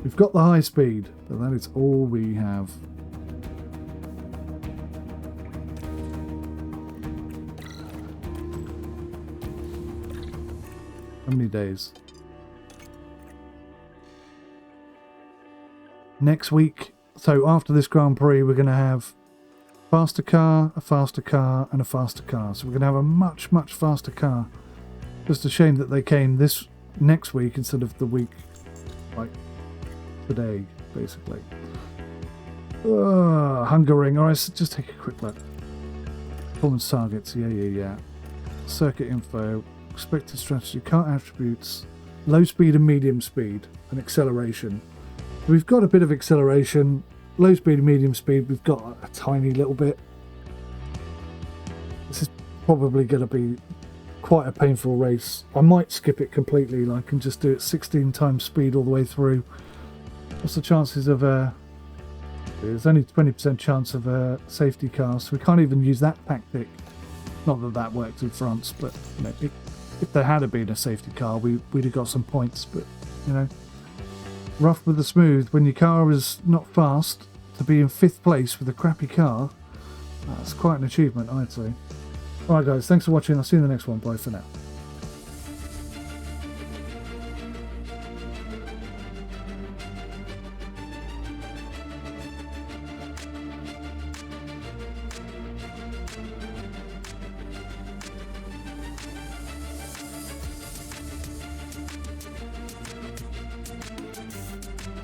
We've got the high speed, but that is all we have. How many days? Next week, so after this Grand Prix, we're going to have faster car, a faster car, and a faster car. So we're going to have a much, much faster car. Just a shame that they came this next week instead of the week like today, basically. Hungering. All right, so just take a quick look. Performance targets. Yeah. Circuit info. Expected strategy. Car attributes. Low speed and medium speed. And acceleration. We've got a bit of acceleration. Low speed and medium speed. We've got a tiny little bit. This is probably going to be quite a painful race. I might skip it completely, like, and just do it 16 times speed all the way through. What's the chances of there's only 20% chance of a safety car, so we can't even use that tactic. Not that that worked in France, but you know, if there had been a safety car, we'd have got some points. But you know, rough with the smooth. When your car is not fast, to be in 5th place with a crappy car, that's quite an achievement, I'd say. Alright guys, thanks for watching. I'll see you in the next one. Bye for now.